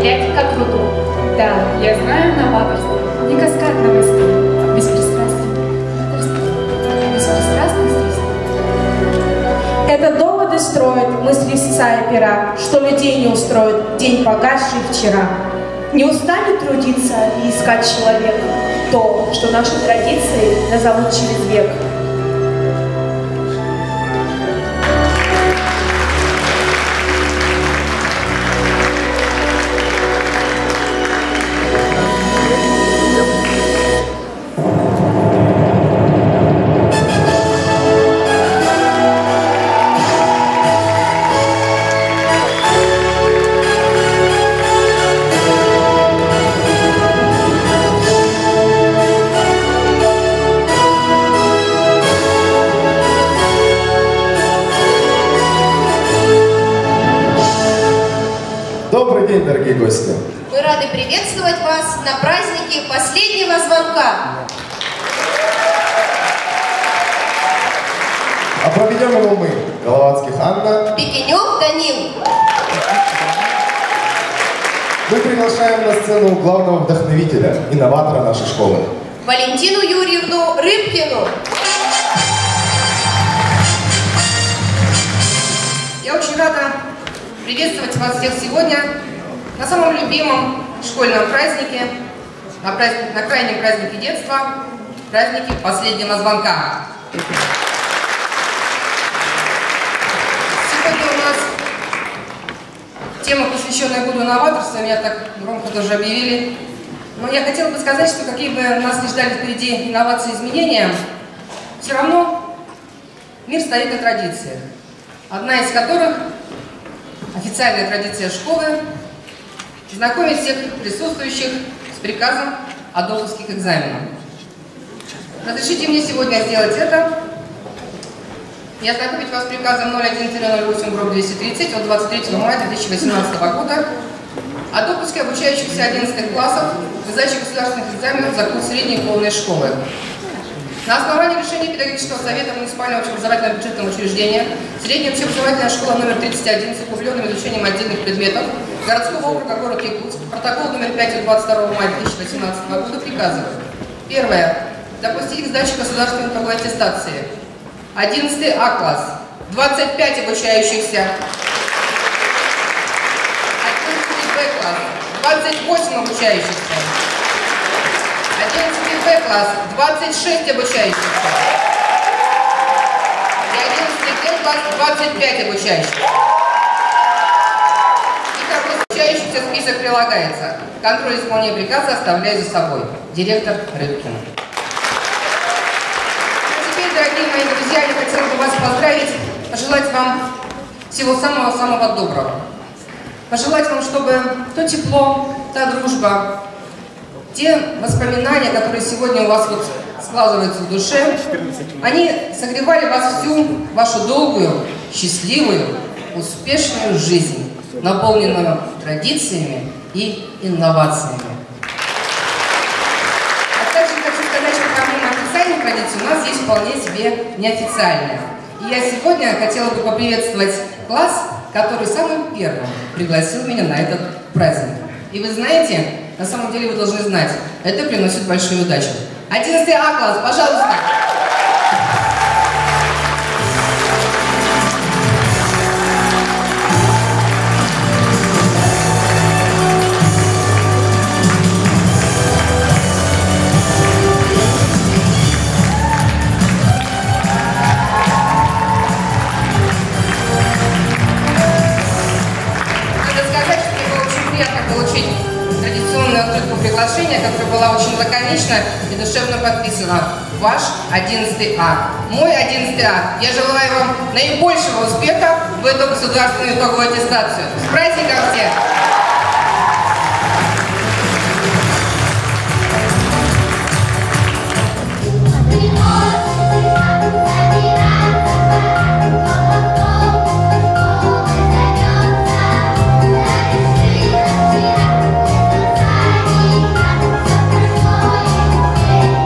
проверять как руду. Да, я знаю новаторство, не каскадного стиля, беспристрастность. Это доводы строят мысли истца и пера, что людей не устроит день погасший вчера. Не устанет трудиться и искать человек то, что наши традиции назовут через век. Добрый день, дорогие гости! Мы рады приветствовать вас на празднике последнего звонка. А проведем его мы, Головацких Анна, Пикинев Данил. Мы приглашаем на сцену главного вдохновителя, инноватора нашей школы, Валентину Юрьевну Рыбкину. Я очень рада приветствовать вас всех сегодня на самом любимом школьном празднике, на крайнем празднике детства, празднике последнего звонка. Сегодня у нас тема, посвященная году новаторства, меня так громко тоже объявили. Но я хотела бы сказать, что какие бы нас ни ждали впереди инновации и изменения, все равно мир стоит на традициях, одна из которых официальная традиция школы – знакомить всех присутствующих с приказом о допускных экзаменах. Разрешите мне сегодня сделать это и ознакомить вас с приказом 01-08-230 от 23 мая 2018 года о допуске обучающихся 11 классов к сдаче государственных экзаменов за курс средней и полной школы. На основании решения Педагогического совета муниципального общеобразовательного бюджетного учреждения средняя общеобразовательная школа номер 31 с углубленным изучением отдельных предметов городского округа город Якутск, протокол номер 5 от 22 мая 2018 года приказывает. Первое. Допустить к сдаче государственной итоговой аттестации 11 А класс, 25 обучающихся, 11 Б класс, 28 обучающихся, 11 Б класс, 26 обучающихся и 11 Г класс, 25 обучающихся. И как обучающихся список прилагается. Контроль исполнения приказа оставляю за собой. Директор Рыбкин. А теперь, дорогие мои друзья, я хотела бы вас поздравить, пожелать вам всего самого-самого доброго. Пожелать вам, чтобы то тепло, та дружба, те воспоминания, которые сегодня у вас вот складываются в душе, они согревали вас всю вашу долгую, счастливую, успешную жизнь, наполненную традициями и инновациями. А также хочу сказать, что помимо официальных традиций у нас есть вполне себе неофициальные. И я сегодня хотела бы поприветствовать класс, который самым первым пригласил меня на этот праздник. И вы знаете, на самом деле вы должны знать, это приносит большую удачу. 11 А класс, пожалуйста. Приглашение, которое было очень лаконично и душевно подписано. Ваш 11 А. Мой 11 А. Я желаю вам наибольшего успеха в эту государственную итоговую аттестацию. С праздником всех! Bye.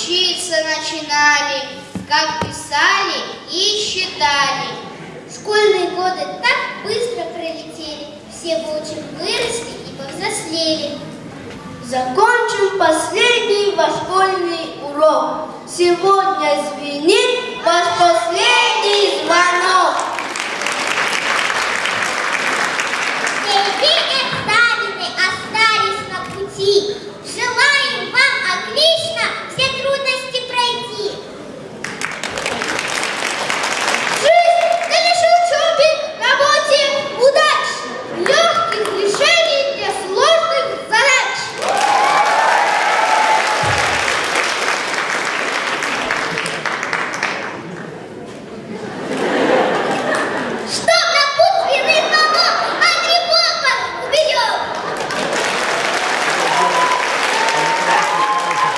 учиться начинали, как писали и считали. Школьные годы так быстро пролетели, все в очень выросли и повзрослели. Закончим последний ваш школьный урок. Сегодня звенит ваш последний звонок. Впереди экзамены остались на пути. Желаем вам отлично все трудности пройти. Жизнь на лишь учебе, работе, удач, легких решений для сложных задач. Чтоб на путь святых помог, а грибов вас уберет.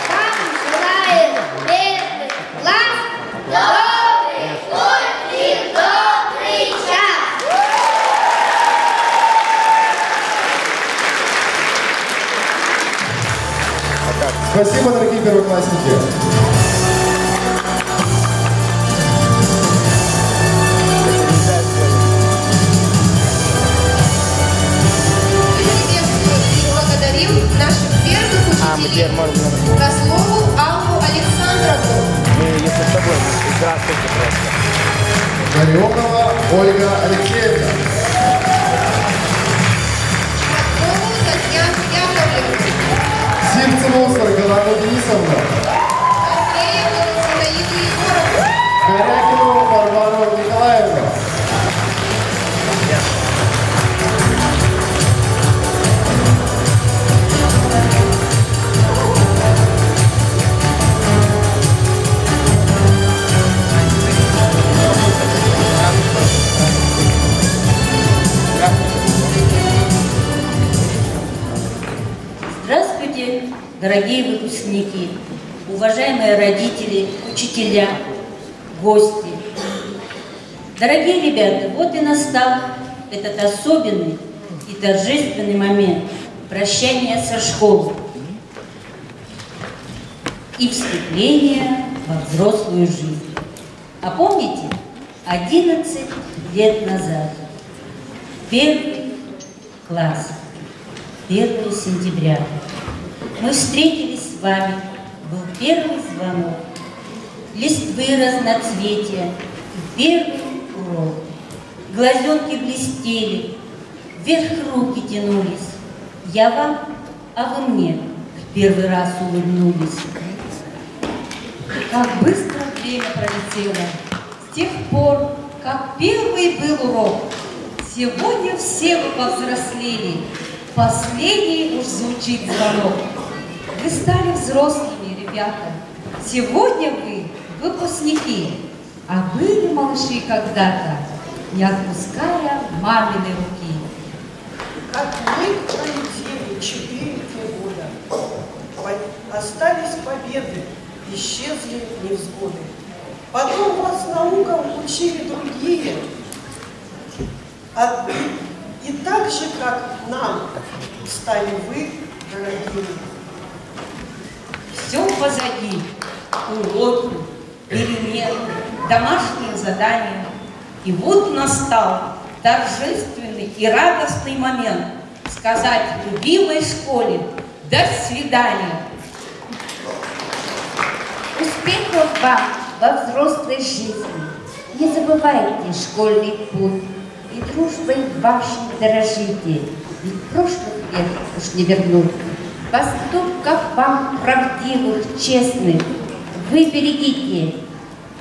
Вам желаем первый класс, добрый путь и добрый час. Спасибо, дорогие первоклассники. Благодарим наших первых учителей Козлову Аллу Александровну. Мы, если с тобой, здравствуйте просто. Горехова Ольга Алексеевна. Шматкову Татьяну Яковлевну. Сивцеву Саргалану Денисовну. Андрееву Зинаиду Егоровну. Корякину Варвару Николаевну. Здравствуйте, дорогие выпускники, уважаемые родители, учителя, гости. Дорогие ребята, вот и настал этот особенный и торжественный момент прощания со школой и вступления во взрослую жизнь. А помните, 11 лет назад, первый класс, 1 сентября, мы встретились с вами, был первый звонок, листвы разноцветия, первый урок. Глазенки блестели, вверх руки тянулись. Я вам, а вы мне в первый раз улыбнулись. Как быстро время пролетело. С тех пор, как первый был урок. Сегодня все вы повзрослели. Последний уж звучит звонок. Вы стали взрослыми, ребята. Сегодня вы выпускники. А были малыши когда-то, не отпуская маминой руки. Как мы пролетели 4 года, остались победы, исчезли невзгоды. Потом вас наукам учили другие, и так же, как нам, стали вы дорогими. Все позади. Уроки, перемены, домашние задания. И вот настал торжественный и радостный момент сказать любимой школе «До свидания». Успехов вам во взрослой жизни. Не забывайте школьный путь и дружбой вашей дорожите. Ведь прошлых лет уж не вернуть. Поступков вам правдивых, честных вы берегите.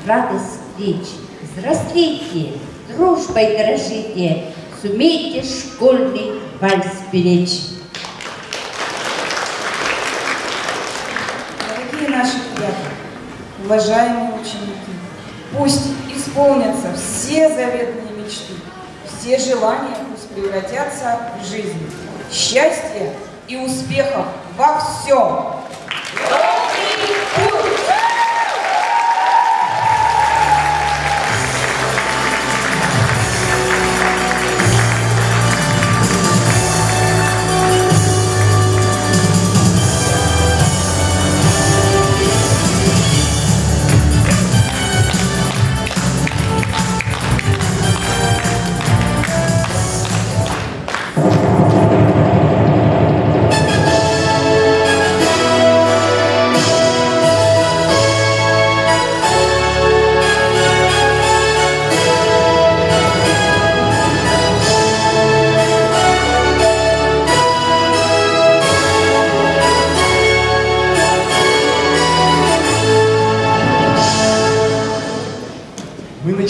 Радость встреч, взрослейте, дружбой дорожите. Сумейте школьный вальс беречь. Дорогие наши ребята, уважаемые ученики, пусть исполнятся все заветные мечты, все желания пусть превратятся в жизнь. Счастья и успехов во всем! Добрый путь!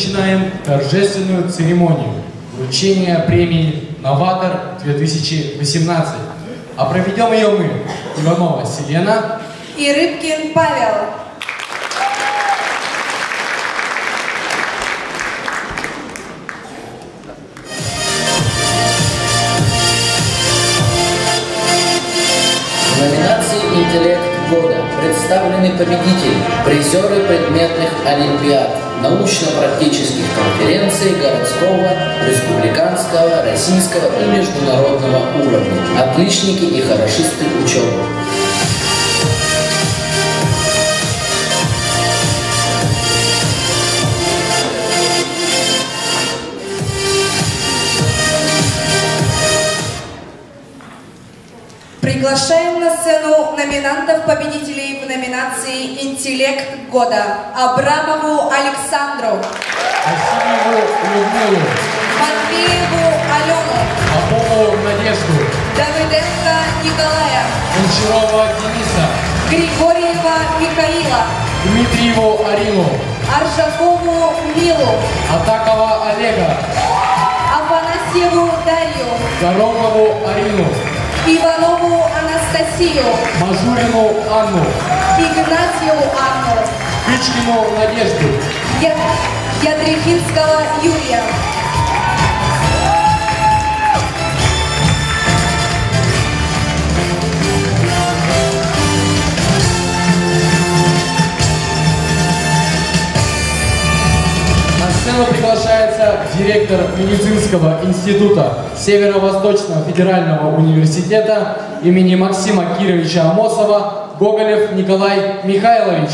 начинаем торжественную церемонию вручения премии «Новатор-2018». А проведем ее мы, Иванова Селена и Рыбкин Павел. В номинации «Интеллект года» представлены победители, призеры предметных олимпиад, научно-практических конференций городского, республиканского, российского и международного уровня, отличники и хорошисты учебы. Приглашаем на сцену номинантов-победителей в номинации «Интеллект года» Абрамову Александру, Васильеву Людмилу, Матвееву Алену, Попову Надежду, Давыденко Николая, Гончарова Дениса, Григорьева Михаила, Дмитриеву Арину, Аржакову Милу, Атакова Олега, Афанасьеву Дарью, Дорогову Арину, Иванову Анастасию, Мажурину Анну, Игнатьеву Анну, Пичкину Надежду, Ядрихинского Юрия. На сцену приглашается директор медицинского института Северо-Восточного федерального университета имени Максима Кировича Амосова Гоголев Николай Михайлович.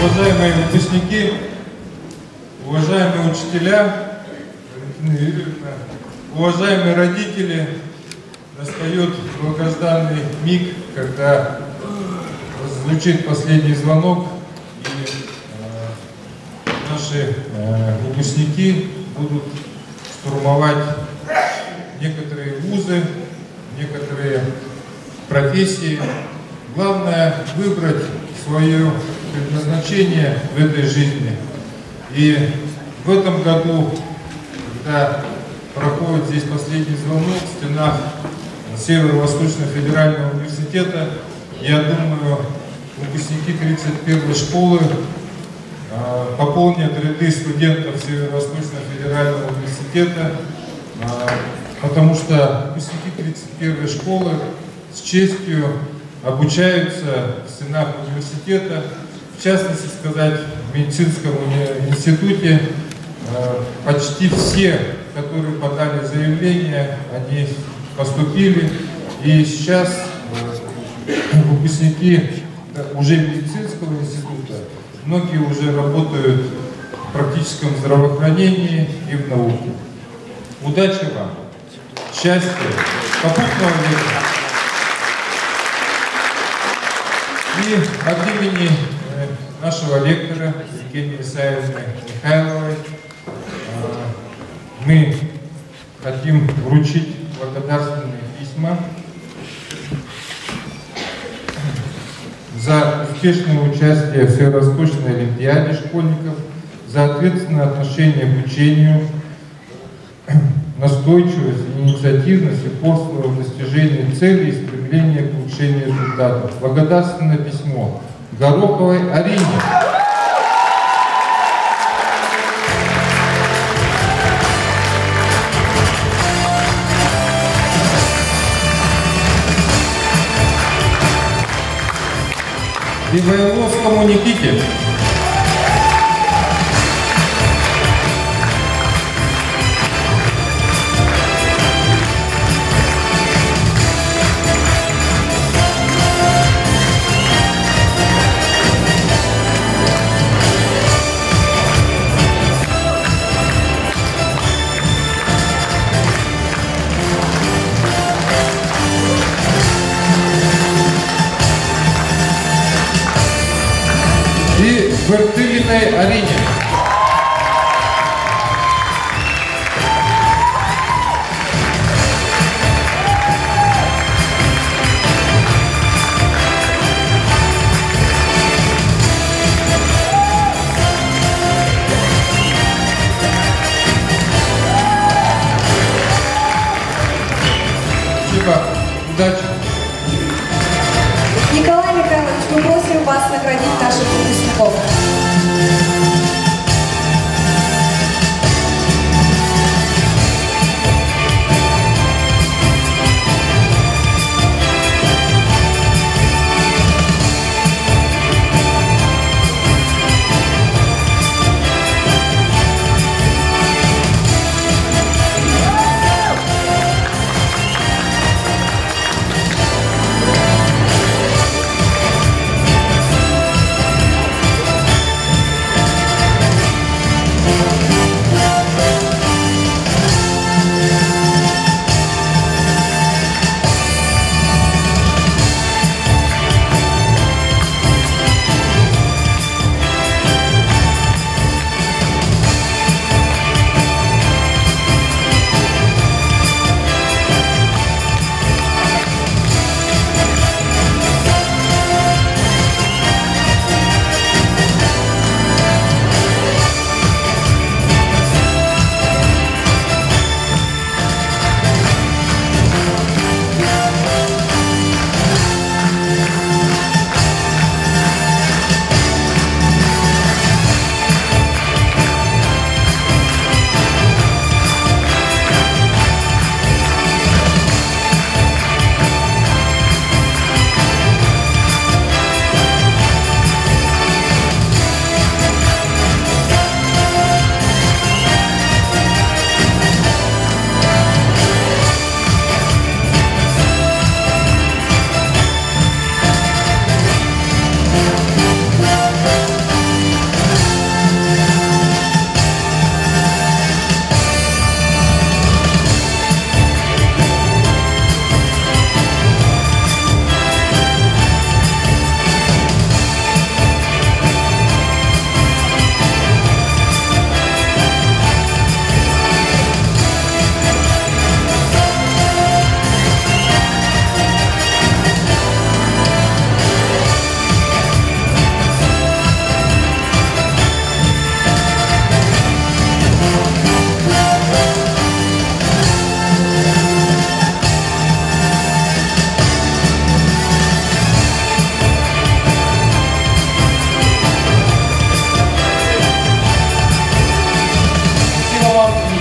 Уважаемые выпускники, уважаемые учителя, уважаемые родители, настает долгожданный миг, когда звучит последний звонок, и наши выпускники будут штурмовать некоторые вузы, некоторые профессии. Главное выбрать свое предназначение в этой жизни. И в этом году, когда проходит здесь последний звонок в стенах Северо-Восточного федерального университета, я думаю, выпускники 31-й школы пополнят ряды студентов Северо-Восточного федерального университета, потому что выпускники 31-й школы с честью обучаются в стенах университета. В частности сказать, в медицинском институте почти все, которые подали заявление, они поступили. И сейчас выпускники уже медицинского института, многие уже работают в практическом здравоохранении и в науке. Удачи вам, счастья, попутного ветра. И от имени нашего лектора Евгении Исаевны Михайловой мы хотим вручить благодарственные письма за успешное участие в Северо-Восточной олимпиаде школьников, за ответственное отношение к учению, настойчивость, инициативность, упорство в достижении целей и стремление к улучшению результатов. Благодарственное письмо Гороховой Арине. И Войловскому Никите. Ириной Алининой. Удачи! Николай Михайлович, мы просим вас наградить наших выпускников.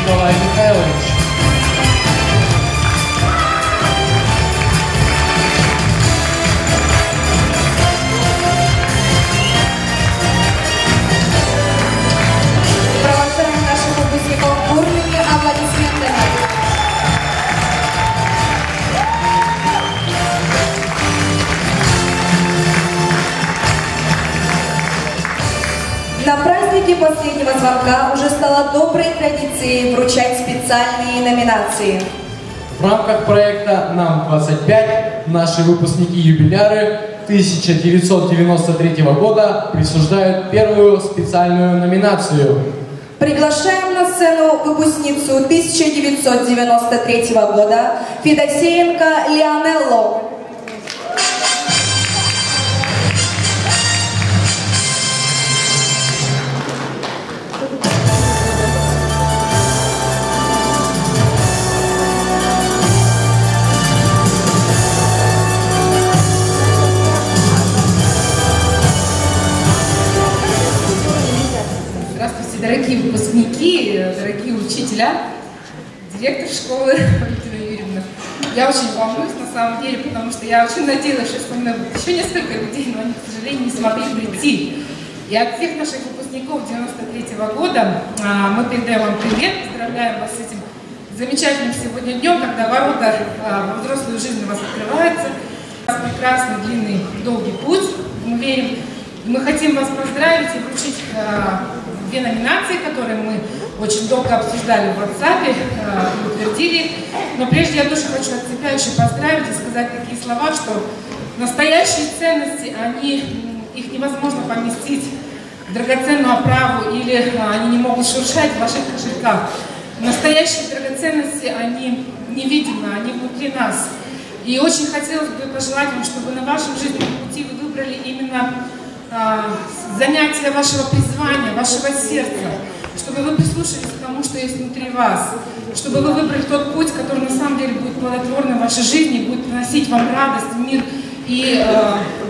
Николай Михайлович. Провожаем наших выпускников бурными аплодисментами. На празднике последнего звонка уже стало доброй традицией вручать специальные номинации. В рамках проекта «Нам-25» наши выпускники-юбиляры 1993 года присуждают первую специальную номинацию. Приглашаем на сцену выпускницу 1993 года Федосеенко Лионелло. Дорогие выпускники, дорогие учителя, директор школы Валентина Юрьевна, я очень волнуюсь на самом деле, потому что я очень надеялась, что со мной будет еще несколько людей, но они, к сожалению, не смогли прийти. И от всех наших выпускников 93-го года мы передаем вам привет, поздравляем вас с этим замечательным сегодня днем, когда ворота во взрослую жизнь у вас открываются. У вас прекрасный, длинный, долгий путь, мы верим. Мы хотим вас поздравить и вручить две номинации, которые мы очень долго обсуждали в WhatsApp и утвердили. Но прежде я тоже хочу от себя еще поздравить и сказать такие слова, что настоящие ценности, их невозможно поместить драгоценную оправу или они не могут шуршать в ваших кошельках. Настоящие драгоценности, они невидимы, они внутри нас. И очень хотелось бы пожелать вам, чтобы на вашем жизненном пути вы выбрали именно занятие вашего призвания, вашего сердца, чтобы вы прислушались к тому, что есть внутри вас, чтобы вы выбрали тот путь, который на самом деле будет плодотворным в вашей жизни, будет приносить вам радость, мир и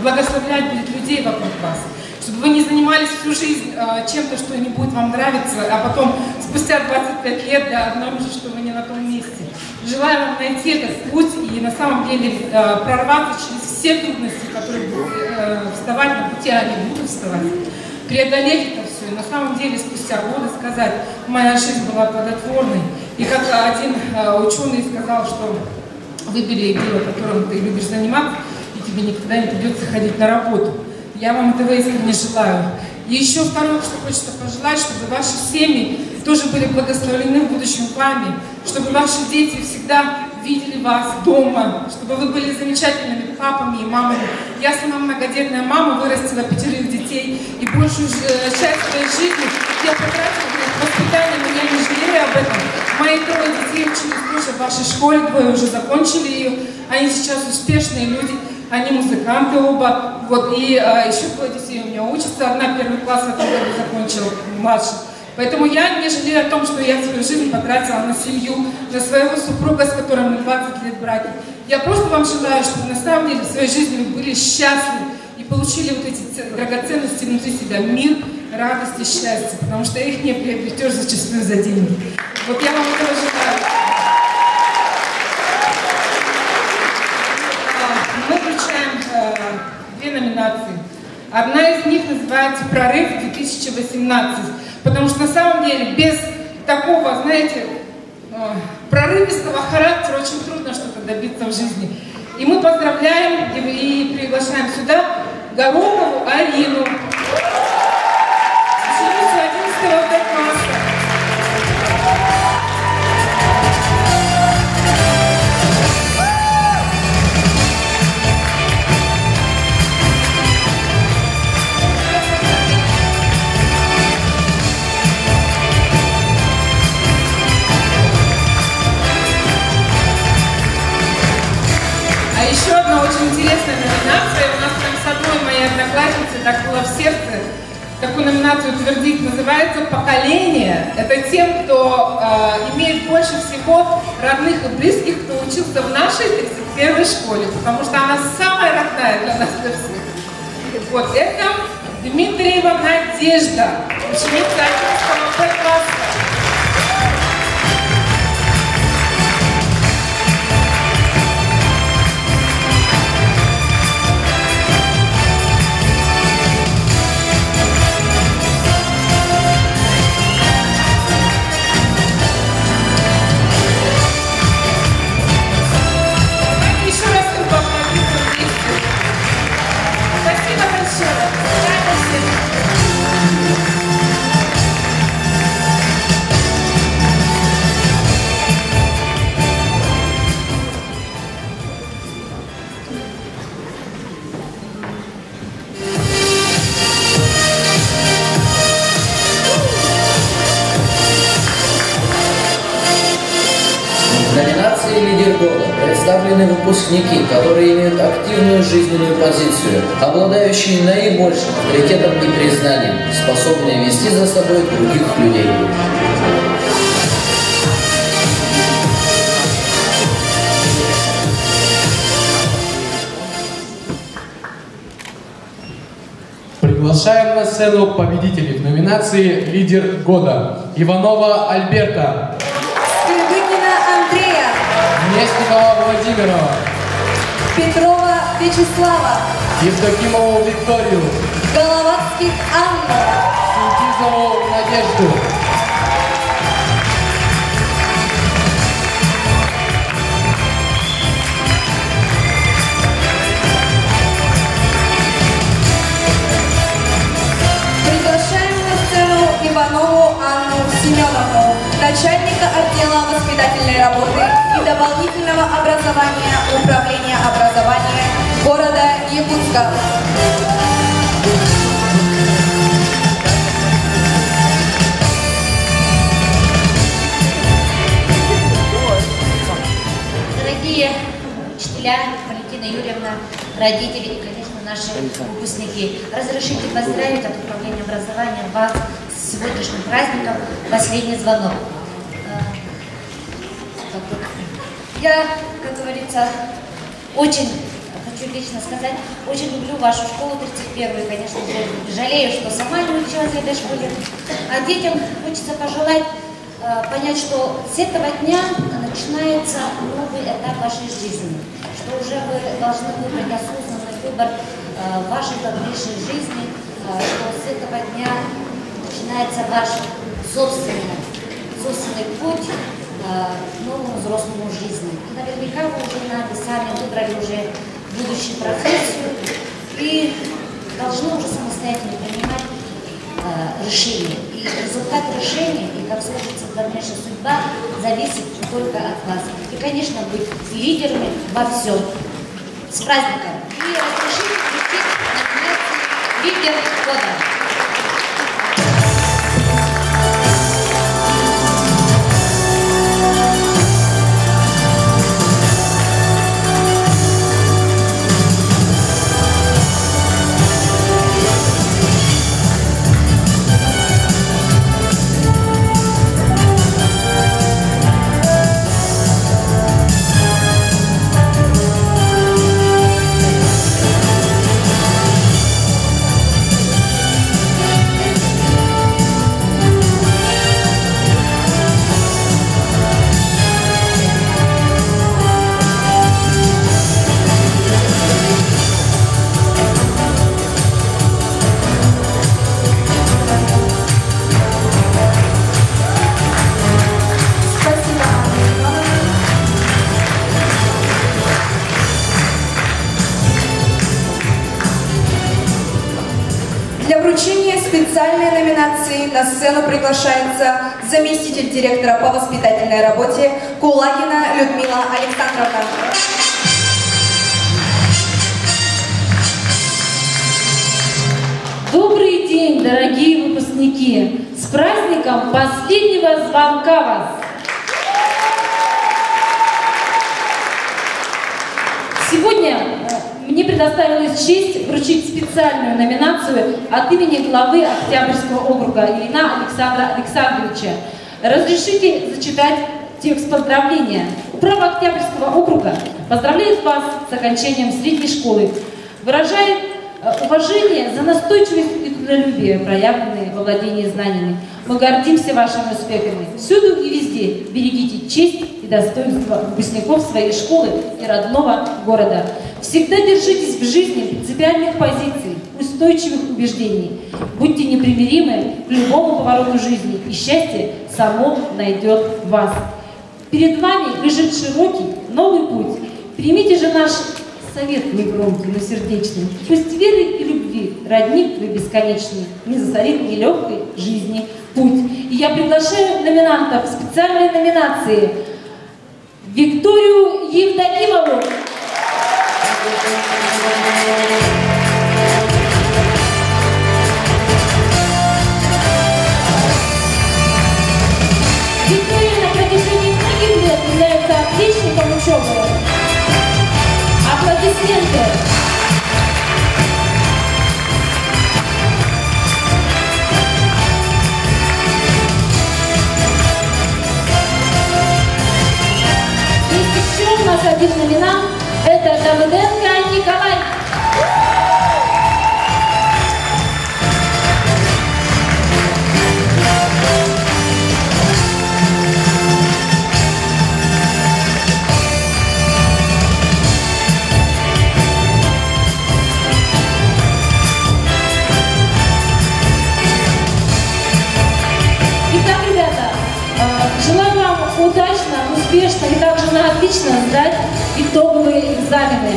благословлять будет людей вокруг вас. Чтобы вы не занимались всю жизнь чем-то, что не будет вам нравиться, а потом спустя 25 лет обнаружить, что вы не на том месте. Желаю вам найти этот путь и на самом деле прорваться через все трудности, которые будут вставать на пути, а они будут вставать. Преодолеть это все и на самом деле спустя годы сказать: моя жизнь была плодотворной. И как один ученый сказал, что выбери дело, которым ты любишь заниматься, и тебе никогда не придется ходить на работу. Я вам этого искренне желаю. И еще второе, что хочется пожелать, чтобы ваши семьи тоже были благословлены в будущем вами, чтобы ваши дети всегда видели вас дома, чтобы вы были замечательными папами и мамами. Я сама многодетная мама, вырастила 5 детей, и большую часть своей жизни я потратила на воспитание, но я не жалею об этом. Мои 3 детей учились тоже в вашей школе, 2 уже закончили ее, они сейчас успешные люди. Они музыканты оба, вот, и еще 2 детей у меня учатся, одна 1-й класс в этом году закончила, младший. Поэтому я не жалею о том, что я свою жизнь потратила на семью, на своего супруга, с которым мы 20 лет браки. Я просто вам желаю, чтобы на самом деле в своей жизни вы были счастливы и получили вот эти драгоценности внутри себя, мир, радость и счастье, потому что их не приобретешь зачастую за деньги. Вот я вам этого желаю. Мы включаем 2 номинации. Одна из них называется «Прорыв 2018», потому что на самом деле без такого, знаете, прорывистого характера очень трудно что-то добиться в жизни. И мы поздравляем и приглашаем сюда Горохову Арину, ученицу 11 класса. Еще одна очень интересная номинация. У нас там с одной моей одноклассницей так было в сердце такую номинацию утвердить. Называется «Поколение». Это тем, кто имеет больше всего родных и близких, кто учился в нашей 31-й школе, потому что она самая родная для нас, для всех. Вот это Дмитриева Надежда, ученица 11 класса. В номинации «Лидер года» представлены выпускники, которые имеют активную жизненную позицию, обладающие наибольшим авторитетом и признанием, способные вести за собой других людей. Приглашаем на сцену победителей в номинации «Лидер года». Иванова Альберта. Андрея, Нестерова Владимира, Петрова Вячеслава, Евдокимову Викторию, Головацких Анну, Синтизову Надежду. Приглашаем на сцену Иванову Анну Семеновну, начальника отдела воспитательной работы и дополнительного образования Управления образования города Якутска. родители и, конечно, наши выпускники. Разрешите поздравить от Управления образования вас с сегодняшним праздником «Последний звонок». Я, как говорится, очень хочу лично сказать, очень люблю вашу школу 31-ю, конечно же, жалею, что сама не училась в этой школе. А детям хочется пожелать понять, что с этого дня начинается новый этап вашей жизни, что уже вы должны выбрать осознанный выбор вашей дальнейшей жизни, что с этого дня начинается ваш собственный путь к новому взрослому жизни. И наверняка вы уже сами выбрали уже будущую профессию и должны уже самостоятельно принимать решения. И результат решения, и как сложится дальнейшая судьба, зависит только от вас. И, конечно, быть лидерами во всем. С праздником! И разрешите включить номинацию «Лидер года». Специальной номинации на сцену приглашается заместитель директора по воспитательной работе Кулагина Людмила Александровна. Добрый день, дорогие выпускники! С праздником последнего звонка вас! Сегодня мне предоставилась честь вручить специальную номинацию от имени главы Октябрьского округа Ильина Александра Александровича. Разрешите зачитать текст поздравления. Управа Октябрьского округа поздравляет вас с окончанием средней школы. Выражает уважение за настойчивость и трудолюбие, проявленные во владении знаниями. Мы гордимся вашими успехами. Всюду и везде берегите честь и достоинство выпускников своей школы и родного города. Всегда держитесь в жизни принципиальных позиций, устойчивых убеждений. Будьте непримиримы к любому повороту жизни, и счастье само найдет вас. Перед вами лежит широкий новый путь. Примите же наш совет негромкий, но сердечный. Пусть веры и любви родник вы бесконечный не засорит нелегкой жизни путь. И я приглашаю номинантов специальной номинации Викторию Евдокимову. Виктория на протяжении многих лет является отличником учебы. Аплодисменты. Есть еще у нас один номинант. Это Давыденко Николай. Итак, ребята, желаю вам удачно, успешно и также на отлично сдать итоговые экзамены.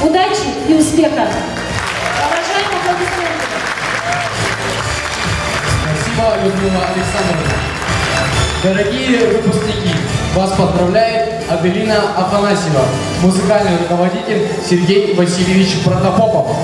Удачи и успеха! Уважаемые аплодисменты! Спасибо, Людмила Александровна. Дорогие выпускники, вас поздравляет Аделина Афанасьева, музыкальный руководитель Сергей Васильевич Протопопов.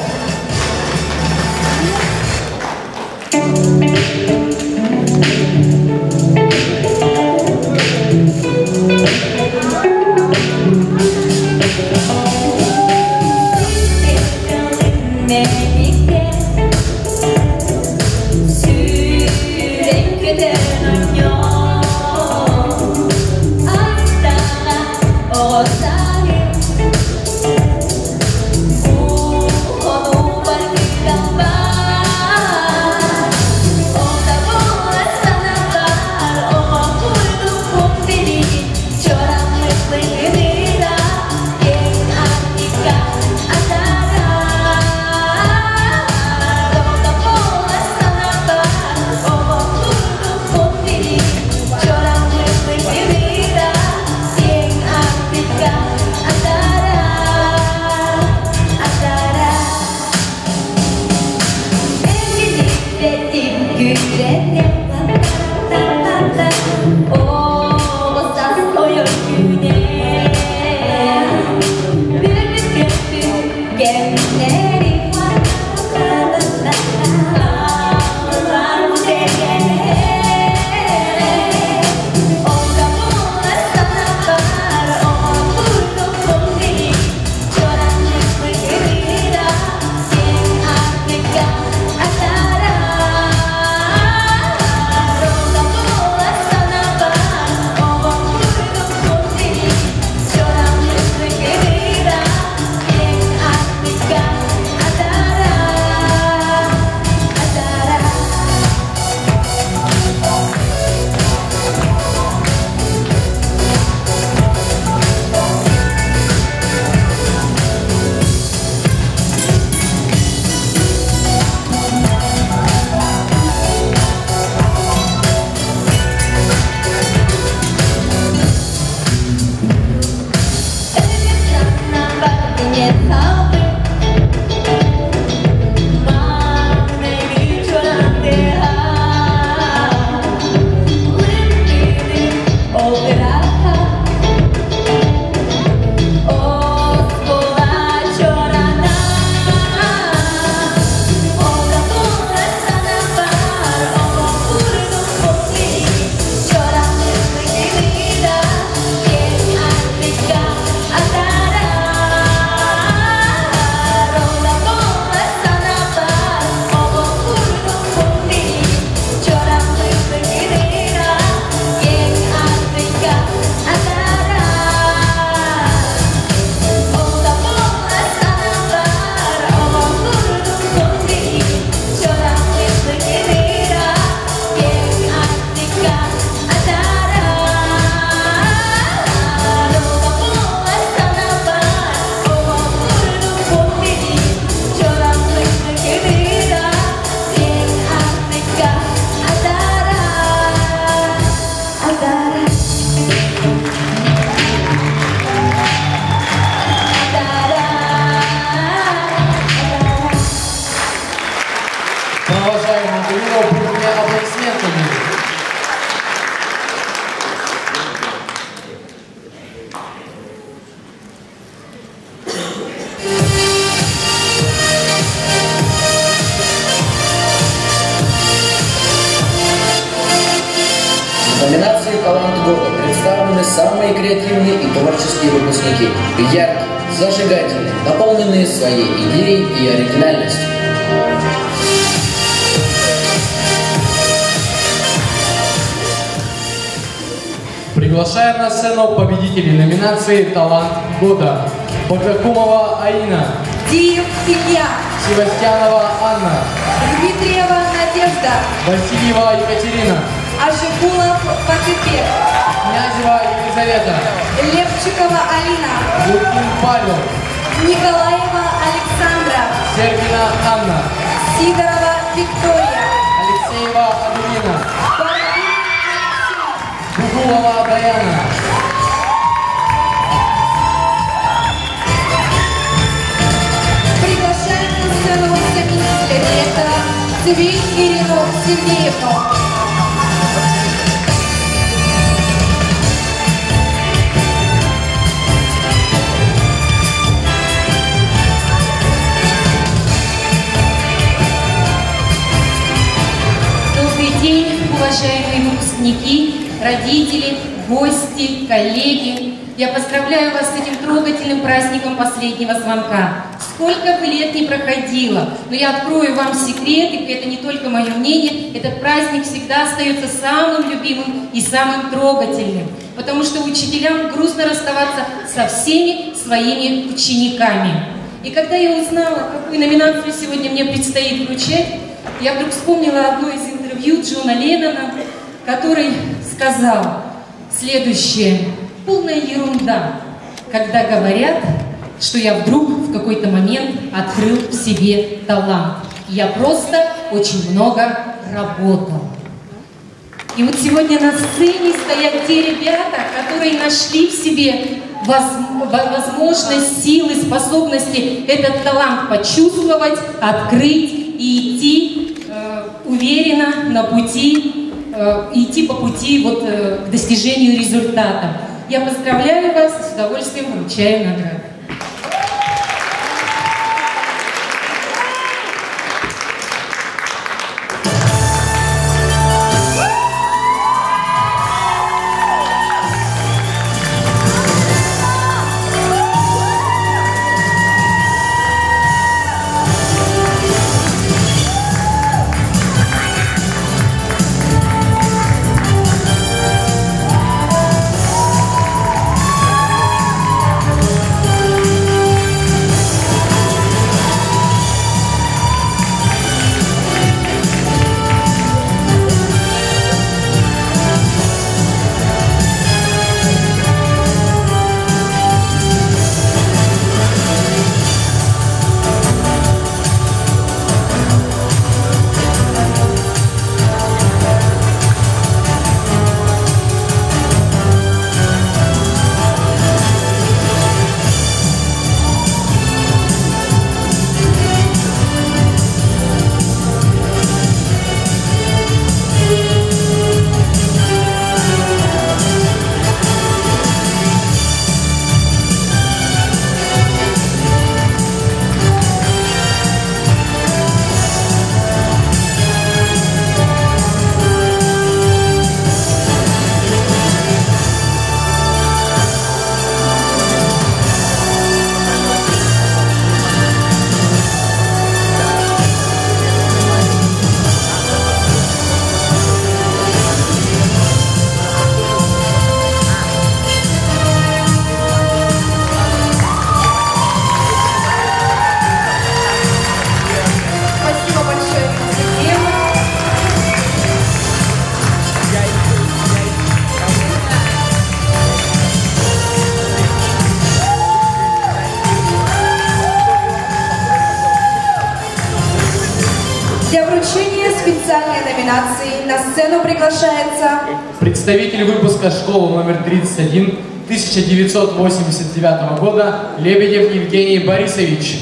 номинации «Талант года» представлены самые креативные и творческие выпускники. Яркие, зажигательные, наполненные своей идеей и оригинальностью. Приглашаем на сцену победителей номинации «Талант года». Богдакумова Аина, Диев Илья, Севастьянова Анна, Дмитриева Надежда, Васильева Екатерина, Ашикулов Пакипек, Князева Елизавета, Левчикова Алина, Лукин Павел, Николаева Александра, Сергина Анна, Сидорова Виктория, Алексеева Аделина, Бугулова Даяна. Приглашаем на сцену заместителя директора Цивиль Ирину Сергеевну. Добрый день, уважаемые выпускники, родители, гости, коллеги. Я поздравляю вас с этим трогательным праздником последнего звонка. Сколько бы лет ни проходило, но я открою вам секрет, и это не только мое мнение, этот праздник всегда остается самым любимым и самым трогательным, потому что учителям грустно расставаться со всеми своими учениками. И когда я узнала, какую номинацию сегодня мне предстоит вручать, я вдруг вспомнила одно из интервью Джона Леннона, который сказал следующее: полная ерунда, когда говорят, что я вдруг в какой-то момент открыл в себе талант. Я просто очень много работал. И вот сегодня на сцене стоят те ребята, которые нашли в себе возможность, силы, способности этот талант почувствовать, открыть и идти уверенно на пути, идти по пути к достижению результата. Я поздравляю вас и с удовольствием вручаю награду. специальной номинации на сцену приглашается представитель выпуска школы номер 31 1989 года Лебедев Евгений Борисович.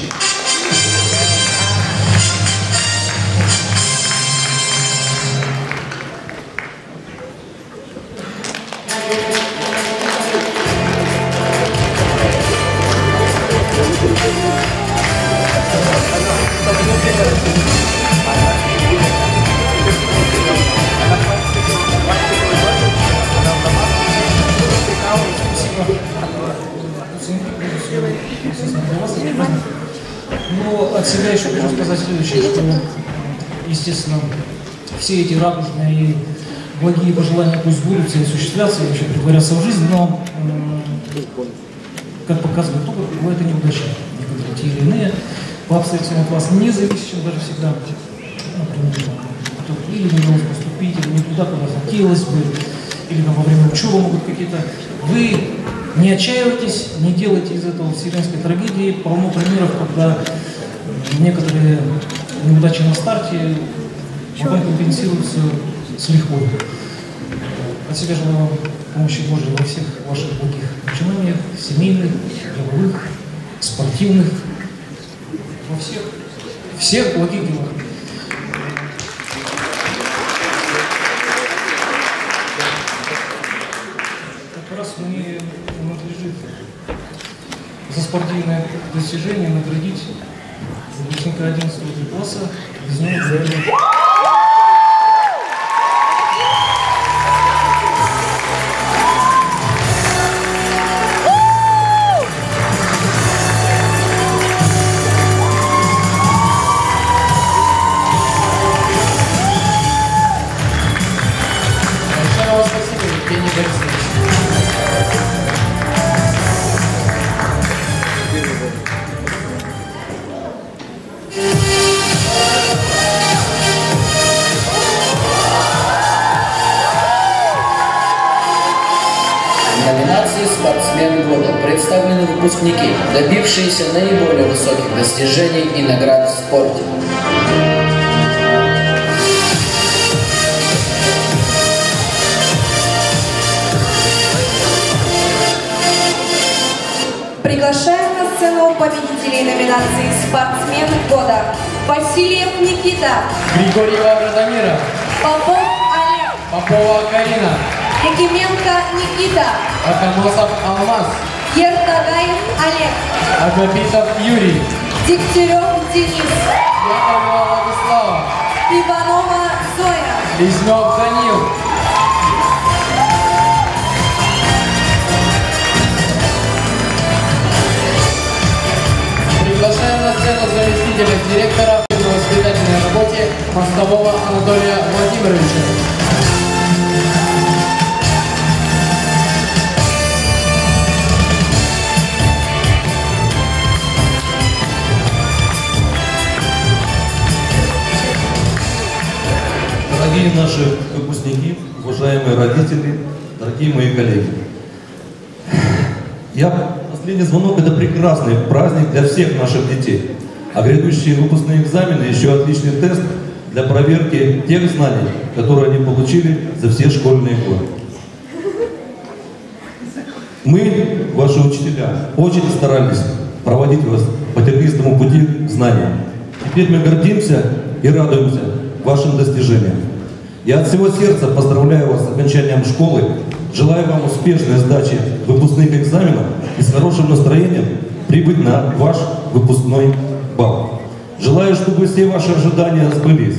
Но от себя еще хочу сказать следующее, что, естественно, все эти радужные и благие пожелания пусть сбудутся и осуществлятся, и вообще притворятся в жизнь, но, как показывает опыт, бывает и неудача. Некоторые те или иные по обстоятельствам от вас не зависящим даже всегда, например, или не удалось поступить, или не туда, куда хотелось бы, или во время учебы могут какие-то... Вы не отчаивайтесь, не делайте из этого вселенской трагедии. Полно примеров, когда некоторые неудачи на старте потом компенсируются с лихвой. От себя желаю вам помощи Божьей во всех ваших благих начинаниях, семейных, деловых, спортивных, во всех благих делах. Как раз мне надлежит за спортивное достижение наградить выпускника 11 класса из него города. Спортсмен года представлены выпускники, добившиеся наиболее высоких достижений и наград в спорте. Приглашаем на сцену победителей номинации «Спортсмен года». Васильев Никита, Григорьева Радомира, Попов Олег, Попова Карина, Якименко Никита, Атамосов Алмаз, Ертагаев Олег, Агапитов Юрий, Дегтярев Денис, Якова Владислава, Иванова Зоя, Леснев Данил. Приглашаем на сцену заместителя директора по воспитательной работе Мостового Анатолия Владимировича. Дорогие наши выпускники, уважаемые родители, дорогие мои коллеги. Последний звонок – это прекрасный праздник для всех наших детей. А грядущие выпускные экзамены – еще отличный тест для проверки тех знаний, которые они получили за все школьные годы. Мы, ваши учителя, очень старались проводить вас по тернистому пути к знаниям. Теперь мы гордимся и радуемся вашим достижениям. Я от всего сердца поздравляю вас с окончанием школы, желаю вам успешной сдачи выпускных экзаменов и с хорошим настроением прибыть на ваш выпускной бал. Желаю, чтобы все ваши ожидания сбылись.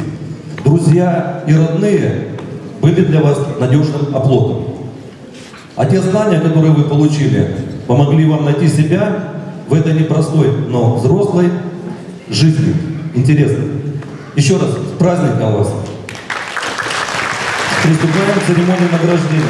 Друзья и родные были для вас надежным оплотом. А те знания, которые вы получили, помогли вам найти себя в этой непростой, но взрослой жизни. Интересно. Еще раз, с праздником вас! Приступаем к церемонии награждения.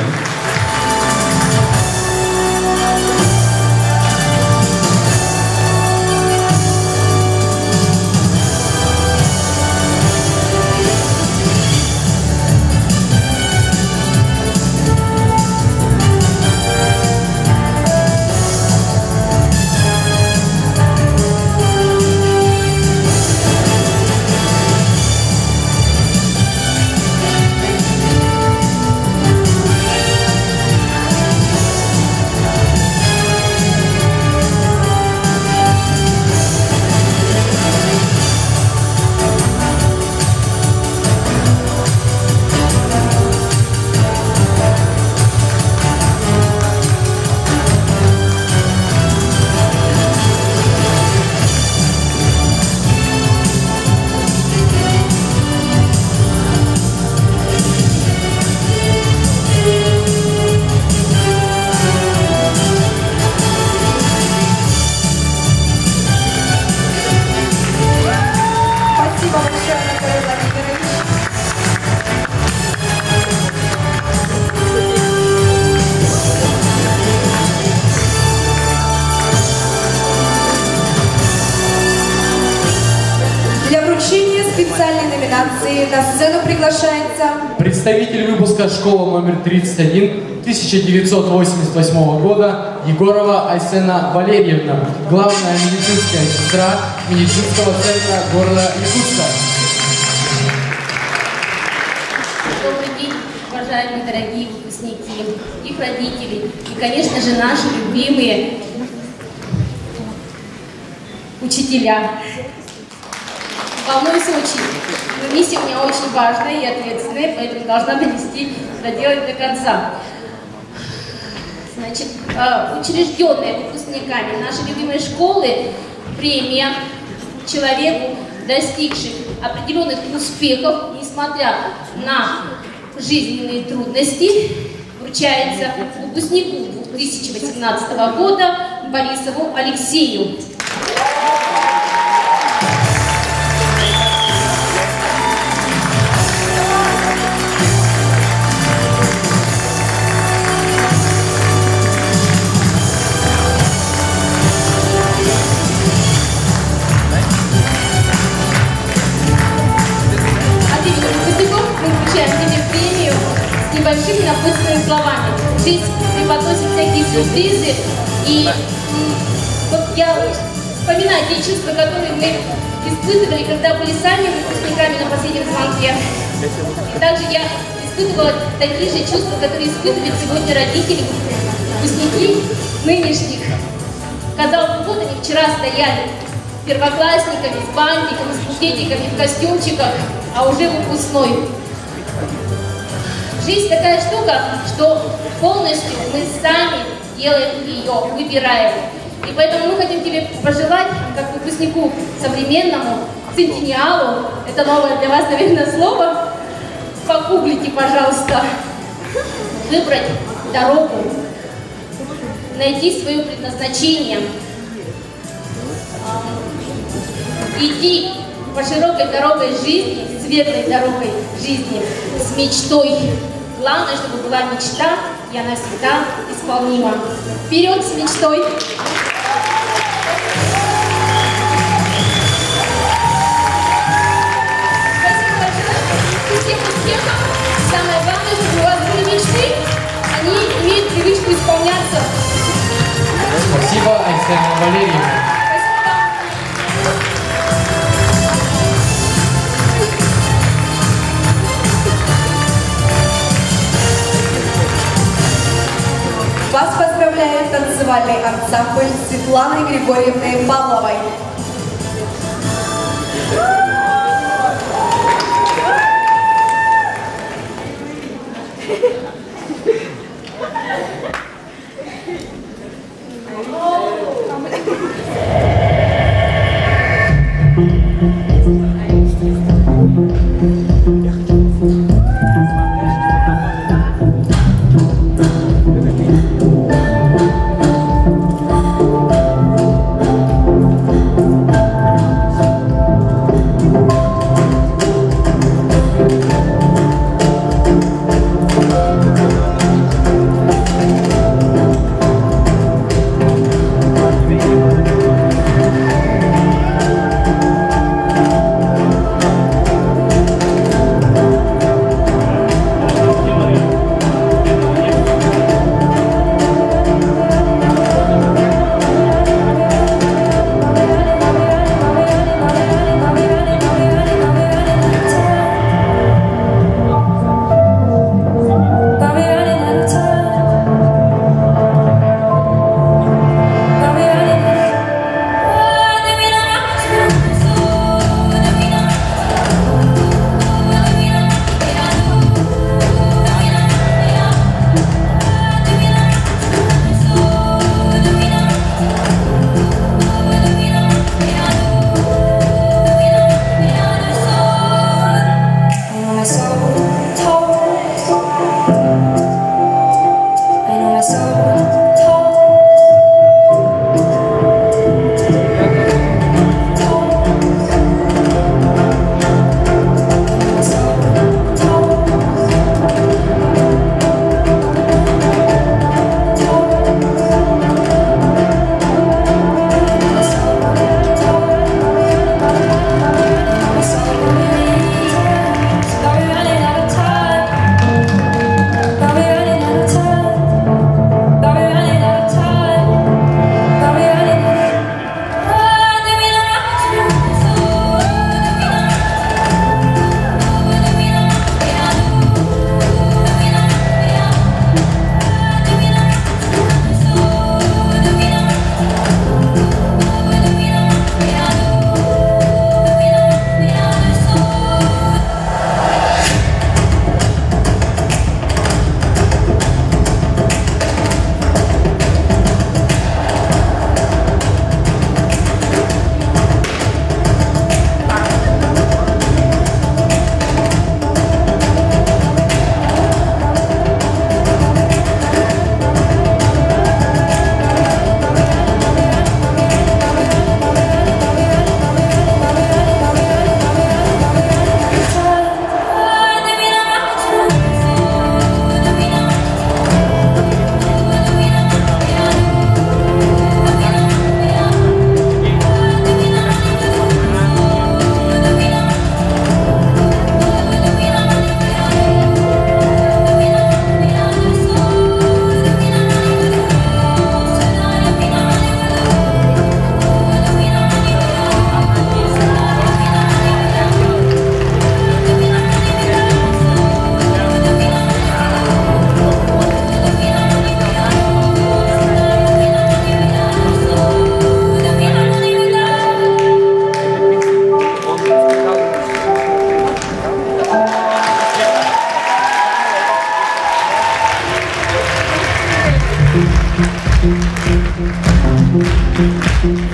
номинации на сцену приглашается представитель выпуска школы номер 31 1988 года Егорова Айсена Валерьевна, главная медицинская сестра медицинского центра города Якутска. Добрый день, уважаемые дорогие выпускники, их родители и, конечно же, наши любимые учителя. Волнуюсь очень, но миссия у меня очень важная и ответственная, поэтому должна доделать до конца. Значит, учрежденная выпускниками нашей любимой школы премия человеку, достигший определенных успехов, несмотря на жизненные трудности, вручается выпускнику 2018 года Борисову Алексею. Небольшими напутственными словами. Жизнь преподносит всякие сюрпризы, и вот я вспоминаю те чувства, которые мы испытывали, когда были сами выпускниками на последнем звонке. И также я испытывала такие же чувства, которые испытывают сегодня родители, выпускники нынешних. Казалось бы, вот они вчера стояли первоклассниками, с бантиками, с букетиками, в костюмчиках, а уже выпускной. Жизнь такая штука, что полностью мы сами делаем ее, выбираем. И поэтому мы хотим тебе пожелать, как выпускнику современному, центениалу, это новое для вас, наверное, слово, погуглите, пожалуйста, выбрать дорогу, найти свое предназначение, идти по широкой дорогой жизни, светлой дорогой жизни, с мечтой. Главное, чтобы была мечта, и она всегда исполнима. Вперед с мечтой! Спасибо большое. Всем успехов. Самое главное, чтобы у вас были мечты, они имеют привычку исполняться. Спасибо, Айсена Валерьевна. Вас поздравляет танцевальный ансамбль Светланы Григорьевны Павловой.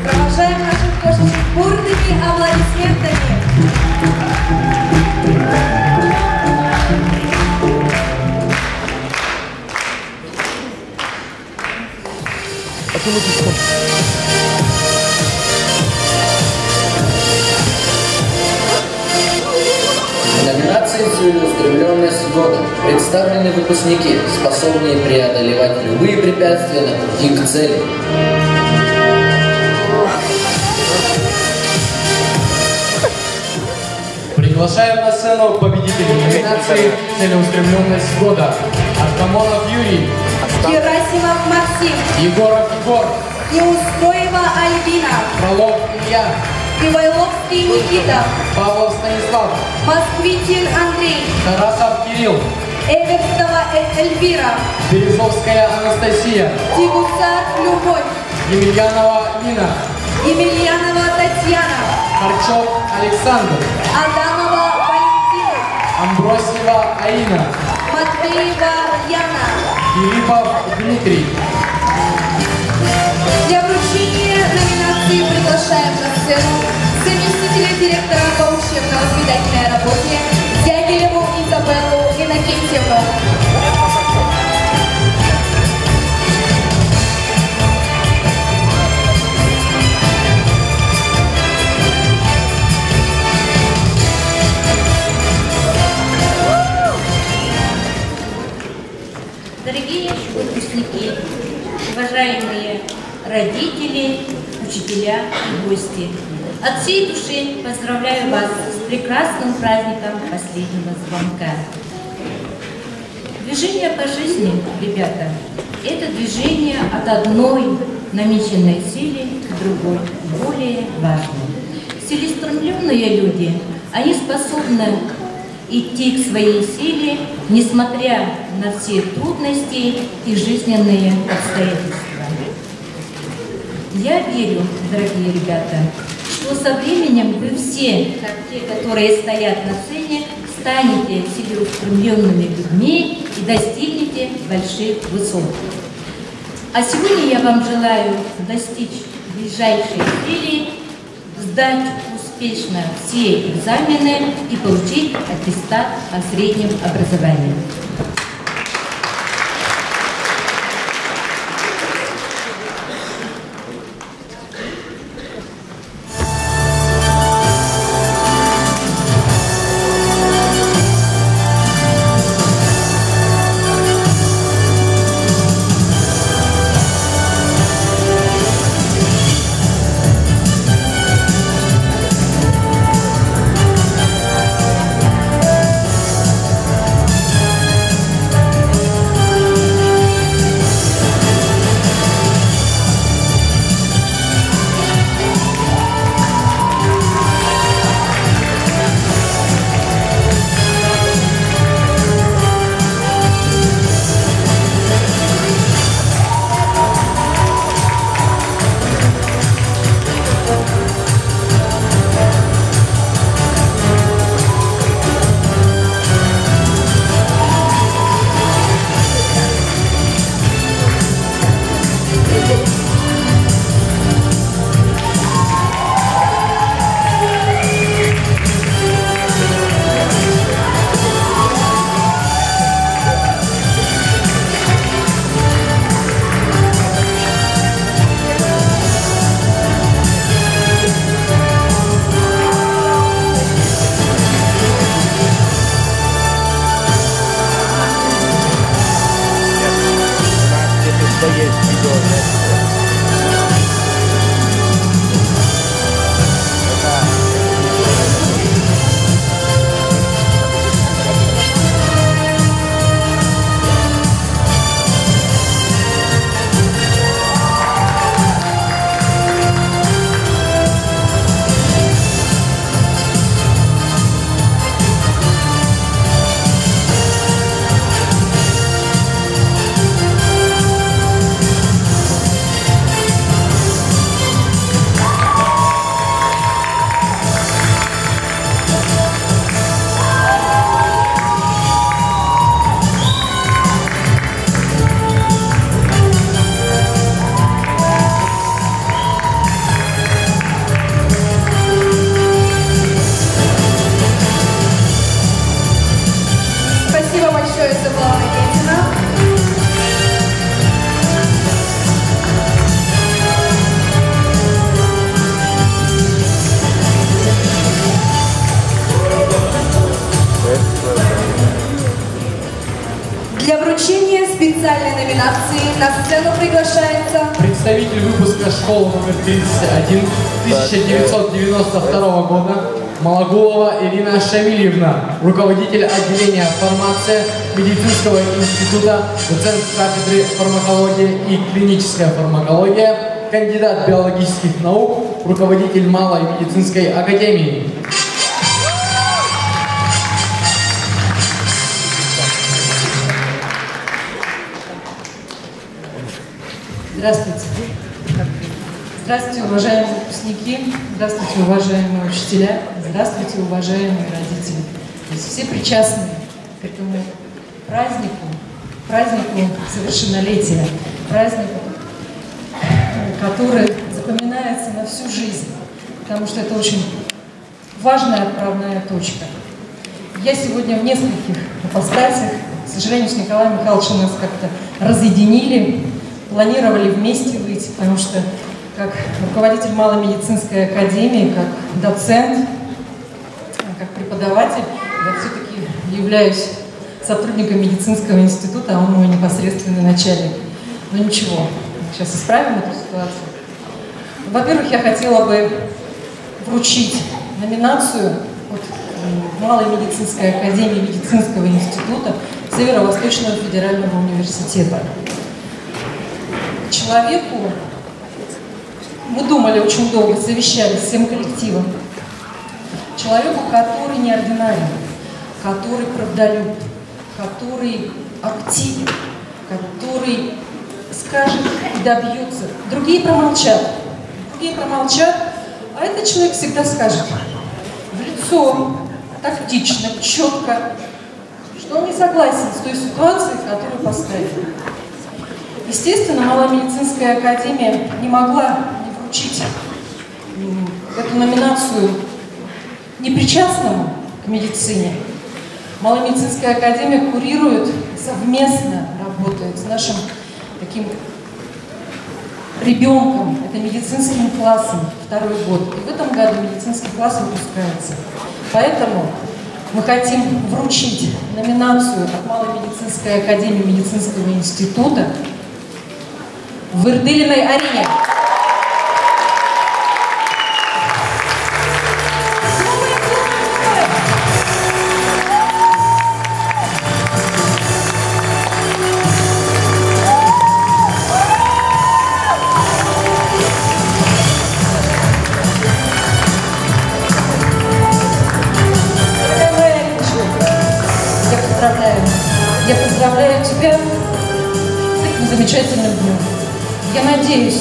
Провожаем наших кошечек бурными аплодисментами. В номинации «Целеустремленность года» представлены выпускники, способные преодолевать любые препятствия на пути к цели. Приглашаем на сцену победителей номинации «Целеустремленность года». Артамонов Юрий, Герасимов Максим, Егоров Егор, Неустроева Альбина, Фролов Илья, Ивайловский Никита, Павлов Станислав, Москвитин Андрей, Тарасов Кирилл, Эверстова Эльвира, Березовская Анастасия, Тигусар Любовь, Емельянова Нина, Емельянова Татьяна, Харчев Александр, Адамова Валентина, Амбросьева Аина, Матвеева Яна. Филиппов Дмитрий. Для вручения номинации приглашаем на сцену заместителя директора по учебно-воспитательной работе Дягилеву Изабеллу Иннокентьевну. Дорогие выпускники, уважаемые родители, учителя и гости, от всей души поздравляю вас с прекрасным праздником последнего звонка. Движение по жизни, ребята, это движение от одной намеченной цели к другой, более важной. Целеустремленные люди, они способны идти к своей силе, несмотря на все трудности и жизненные обстоятельства. Я верю, дорогие ребята, что со временем вы все, как те, которые стоят на сцене, станете целеустремленными людьми и достигнете больших высот. А сегодня я вам желаю достичь ближайшей цели, сдать успешно все экзамены и получить аттестат о среднем образовании. И на сцену приглашается представитель выпуска школы номер 31 1992 года Малагулова Ирина Шамильевна, руководитель отделения фармация медицинского института, доцент кафедры фармакологии и клиническая фармакология, кандидат биологических наук, руководитель Малой медицинской академии. Здравствуйте. Здравствуйте, уважаемые выпускники. Здравствуйте, уважаемые учителя. Здравствуйте, уважаемые родители. То есть все причастные к этому празднику совершеннолетия, празднику, который запоминается на всю жизнь, потому что это очень важная отправная точка. Я сегодня в нескольких апостасях, к сожалению, с Николаем Михайловичем нас как-то разъединили, планировали вместе выйти, потому что как руководитель Малой медицинской академии, как доцент, как преподаватель, я все-таки являюсь сотрудником медицинского института, а он мой непосредственный начальник. Но ничего, сейчас исправим эту ситуацию. Во-первых, я хотела бы вручить номинацию от Малой медицинской академии медицинского института Северо-Восточного федерального университета. Человеку, мы думали очень долго, совещались всем коллективом, человеку, который неординарен, который правдолюб, который активен, который скажет и добьется. Другие промолчат, а этот человек всегда скажет в лицо, тактично, четко, что он не согласен с той ситуацией, которую поставил. Естественно, Малая медицинская академия не могла не вручить эту номинацию непричастному к медицине. Малая медицинская академия курирует, совместно работает с нашим таким ребенком, это медицинским классом, 2-й год. И в этом году медицинский класс выпускается. Поэтому мы хотим вручить номинацию от Малой медицинской академии медицинского института Вырдылиной Арине. Я поздравляю тебя с этим замечательным днем. Я надеюсь,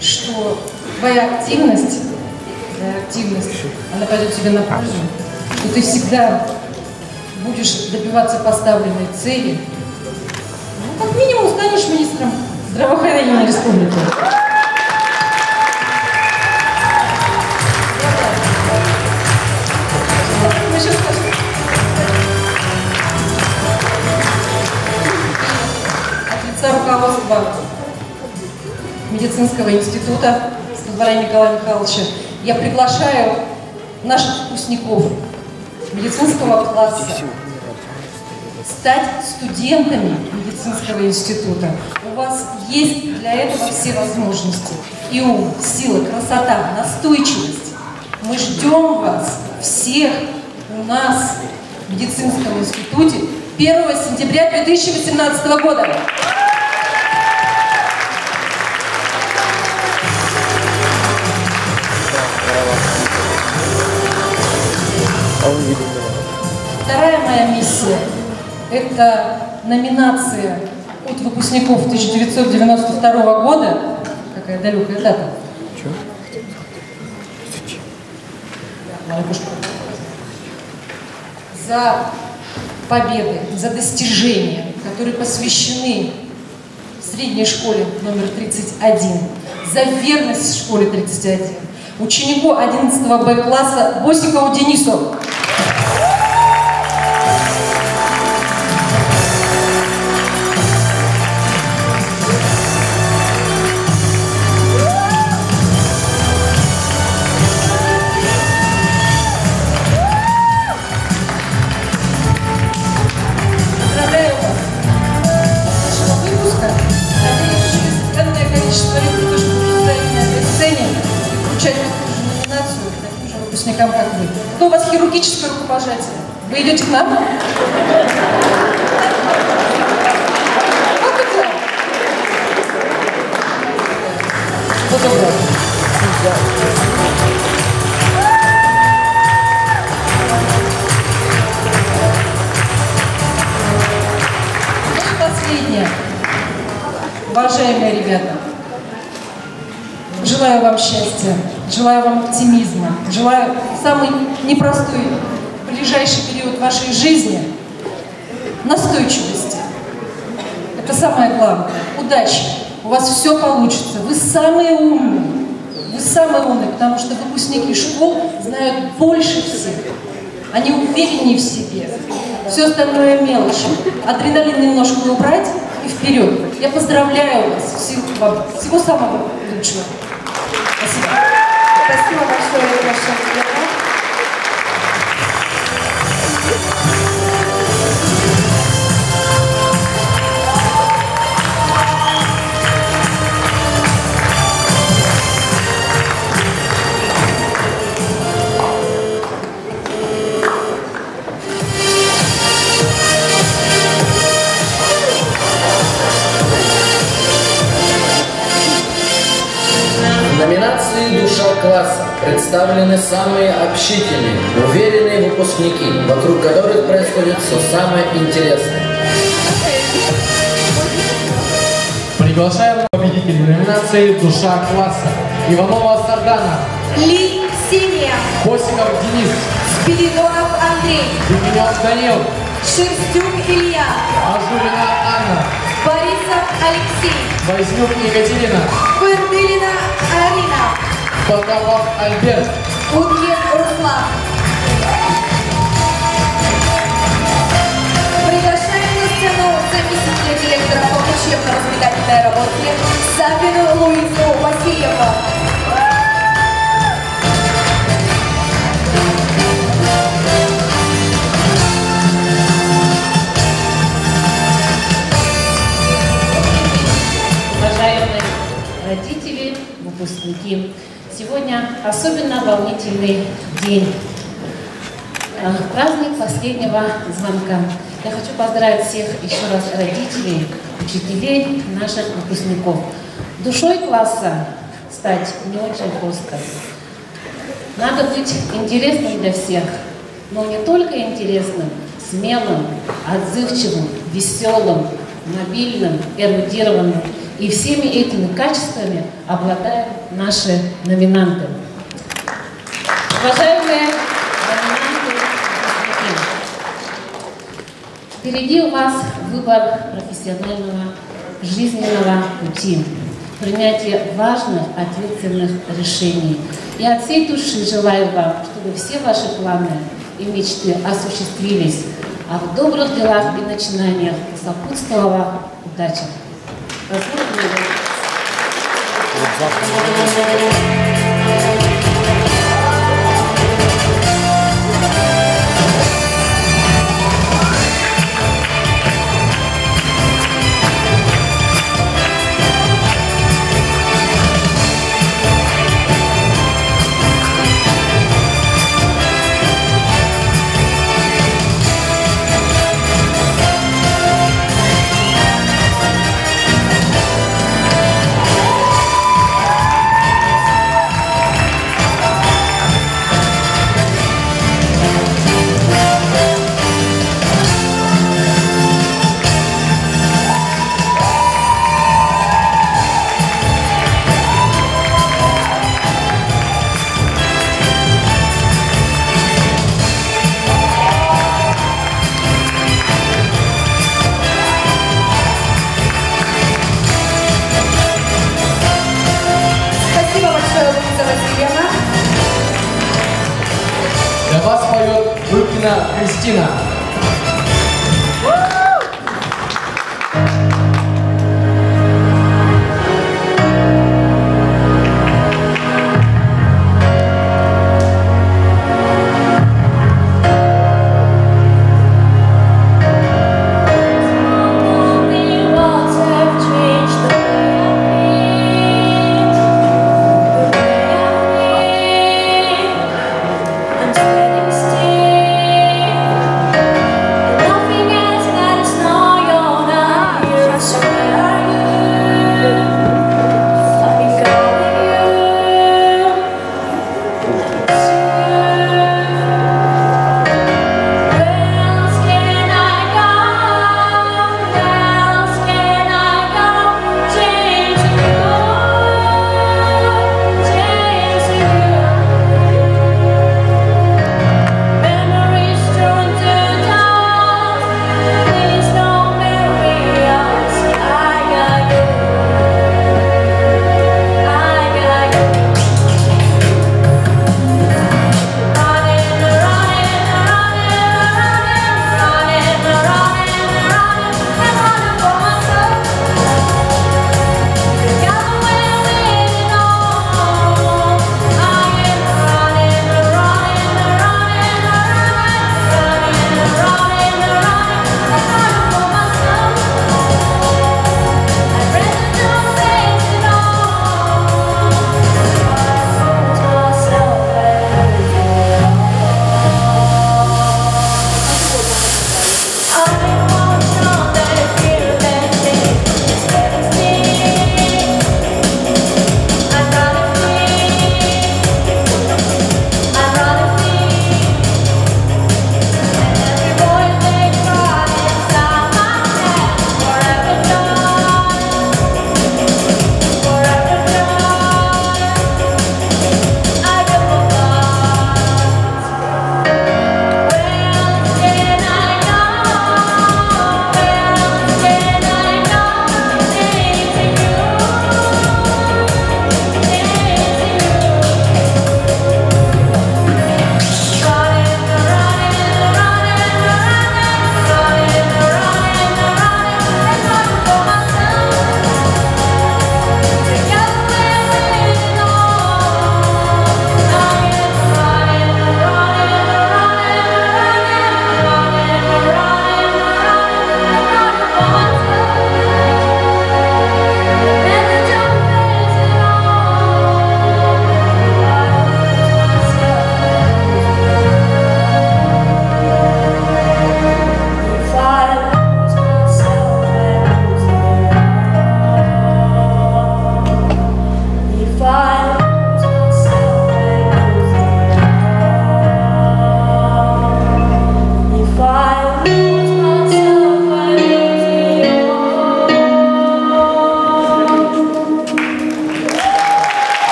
что твоя активность, она пойдет тебе на пользу, что ты всегда будешь добиваться поставленной цели. Ну, как минимум, станешь министром здравоохранения республики. Руководства медицинского института, с позволения Николая Михайловича, я приглашаю наших выпускников медицинского класса стать студентами медицинского института. У вас есть для этого все возможности. И ум, сила, красота, настойчивость. Мы ждем вас всех у нас в медицинском институте 1 сентября 2018 года. Вторая моя миссия – это номинация от выпускников 1992 года. Какая далекая дата. За победы, за достижения, которые посвящены средней школе номер 31, за верность школе 31, ученику 11 Б класса Босикову Денису. Поздравляю вас с нашего выпуска. количество лет тоже буду стоять на этой сцене и вручать такую же номинацию таким же выпускникам, как вы. Кто у вас хирургическое рукопожатие? Вы идете к нам? Последнее. Уважаемые ребята, желаю вам счастья, желаю вам оптимизма, желаю самый непростой ближайший период вашей жизни настойчивости. Это самое главное. Удачи. У вас все получится. Вы самые умные. Вы самые умные, потому что выпускники школ знают больше всех. Они увереннее в себе. Все остальное мелочи. Адреналин немножко убрать и вперед. Я поздравляю вас. Всего самого лучшего. Спасибо. Спасибо большое, Ирина. В номинации «Душа класса» представлены самые общительные, уверенные выпускники, вокруг которых происходит все самое интересное. Приглашаем победителей номинации «Душа класса». Иванова Сардана, Ли Ксения, Косиков Денис, Спиридонов Андрей, Деменев Данил, Шерстюк Илья, Ажулина Анна, Борисов Алексей, Вознюк Екатерина, Пырдылина Арина, Потапов Альберт, Уткин Руслан. Приглашаем на сцену заместителя директора по учебно-воспитательной работе Савину Луизу Васильеву. Уважаемые родители, выпускники, сегодня особенно волнительный день. Праздник последнего звонка. Я хочу поздравить всех еще раз родителей, учителей, наших выпускников. Душой класса стать не очень просто. Надо быть интересным для всех, но не только интересным, смелым, отзывчивым, веселым, мобильным, эрудированным. И всеми этими качествами обладают наши номинанты. Уважаемые номинанты, впереди у вас выбор профессионального жизненного пути, принятие важных, ответственных решений. Я от всей души желаю вам, чтобы все ваши планы и мечты осуществились, а в добрых делах и начинаниях сопутствовала удача. Для вас поет Рыбкина Кристина. Only words have changed the way I feel.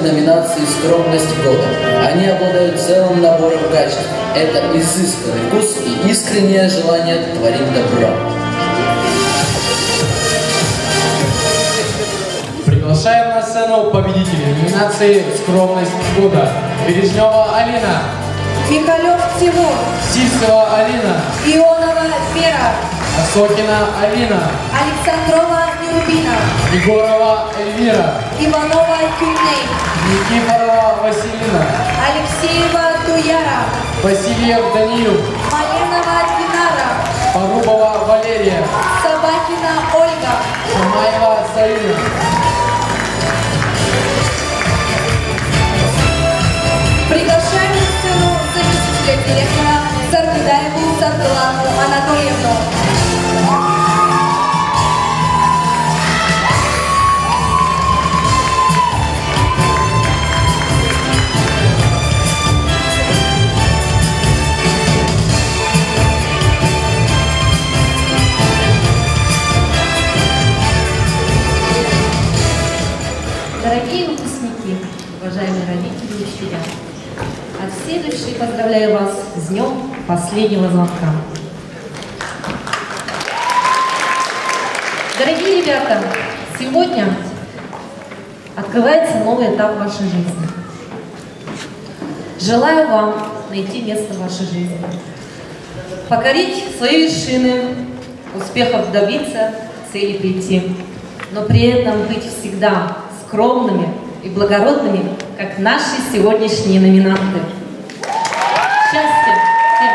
в номинации «Скромность года». Они обладают целым набором качеств. Это изысканный вкус и искреннее желание творить добро. Приглашаем на сцену победителей номинации «Скромность года». Бережнева Алина, Михалев Тимур, Сильцева Алина, Ионова Вера, Осокина Алина, Александрова Нюрбина, Егорова Эльвира, Иванова Тюней, Никифорова Василина, Алексеева Туяра, Васильев Даниил, Маленова Динара, Порубова Валерия, Собакина Ольга, Шамаева Сарина. Приглашаем на сцену заместителя директора Саркидаеву Саркалану Анатольевну. Дорогие выпускники, уважаемые родители и учителя, от всей души поздравляю вас с днем последнего звонка. Дорогие ребята, сегодня открывается новый этап вашей жизни. Желаю вам найти место в вашей жизни, покорить свои вершины, успехов добиться, цели прийти, но при этом быть всегда скромными и благородными, как наши сегодняшние номинанты. Счастья всем!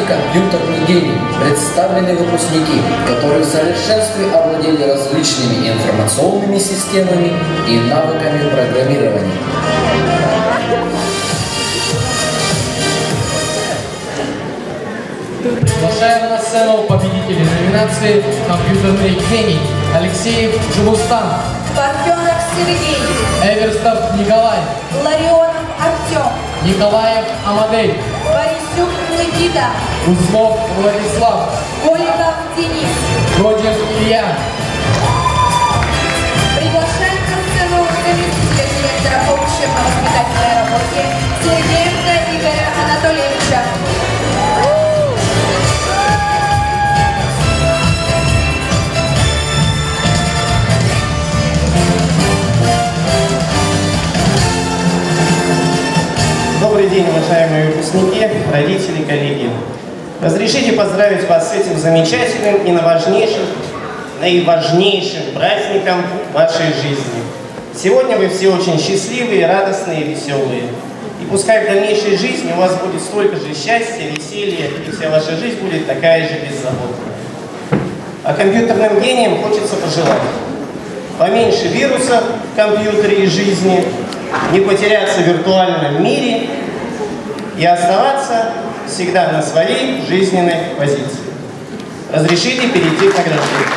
«Компьютерный гений» представлены выпускники, которые в совершенстве овладели различными информационными системами и навыками программирования. Приглашаем на сцену победителей номинации «Компьютерный гений» Алексеев Жигустан, Парфенов Сергей, Эверстов Николай, Ларионов Артем, Николаев Амадей, Борисюк Никита, Узлов Владислав, Голиков Денис, Родин Илья. Приглашаем на сцену заместителя директора по учебно-воспитательной работе Сергеенко Игоря Анатольевича. день, уважаемые выпускники, родители, коллеги. Разрешите поздравить вас с этим замечательным и наиважнейшим праздником вашей жизни. Сегодня вы все очень счастливые, радостные и веселые. И пускай в дальнейшей жизни у вас будет столько же счастья, веселья, и вся ваша жизнь будет такая же беззаботная. А компьютерным гениям хочется пожелать поменьше вирусов в компьютере и жизни, не потеряться в виртуальном мире и оставаться всегда на своей жизненной позиции. Разрешите перейти к награждению.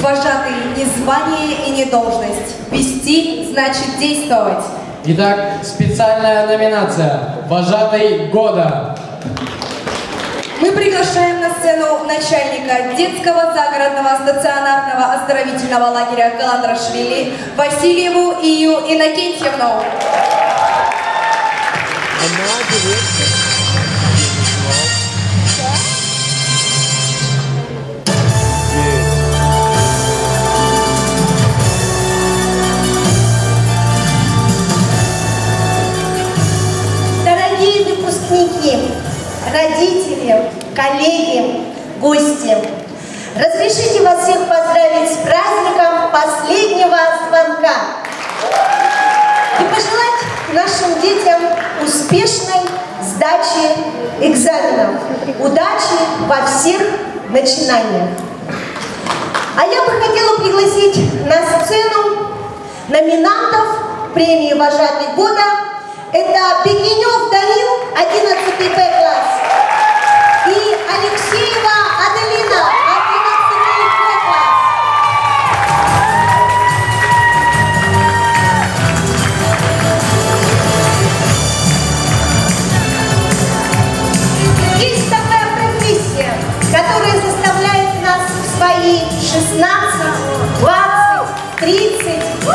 Вожатый не звание и не должность. Вести значит действовать. Итак, специальная номинация «Вожатый года». Мы приглашаем на сцену начальника детского загородного стационарного оздоровительного лагеря Каландрашвили Васильеву Ию Иннокентьевну. Дорогие выпускники, родители, коллеги, гости, разрешите вас всех поздравить с праздником последнего звонка и пожелать нашим детям успешной сдачи экзаменов, удачи во всех начинаниях. А я бы хотела пригласить на сцену номинантов премии «Вожатый года». Это Бегинев Данил, 11 Б-класс, и Алексеева Аделина, 11 Б-класс. Есть такая профессия, которая заставляет нас в свои 16, 20, 30, 40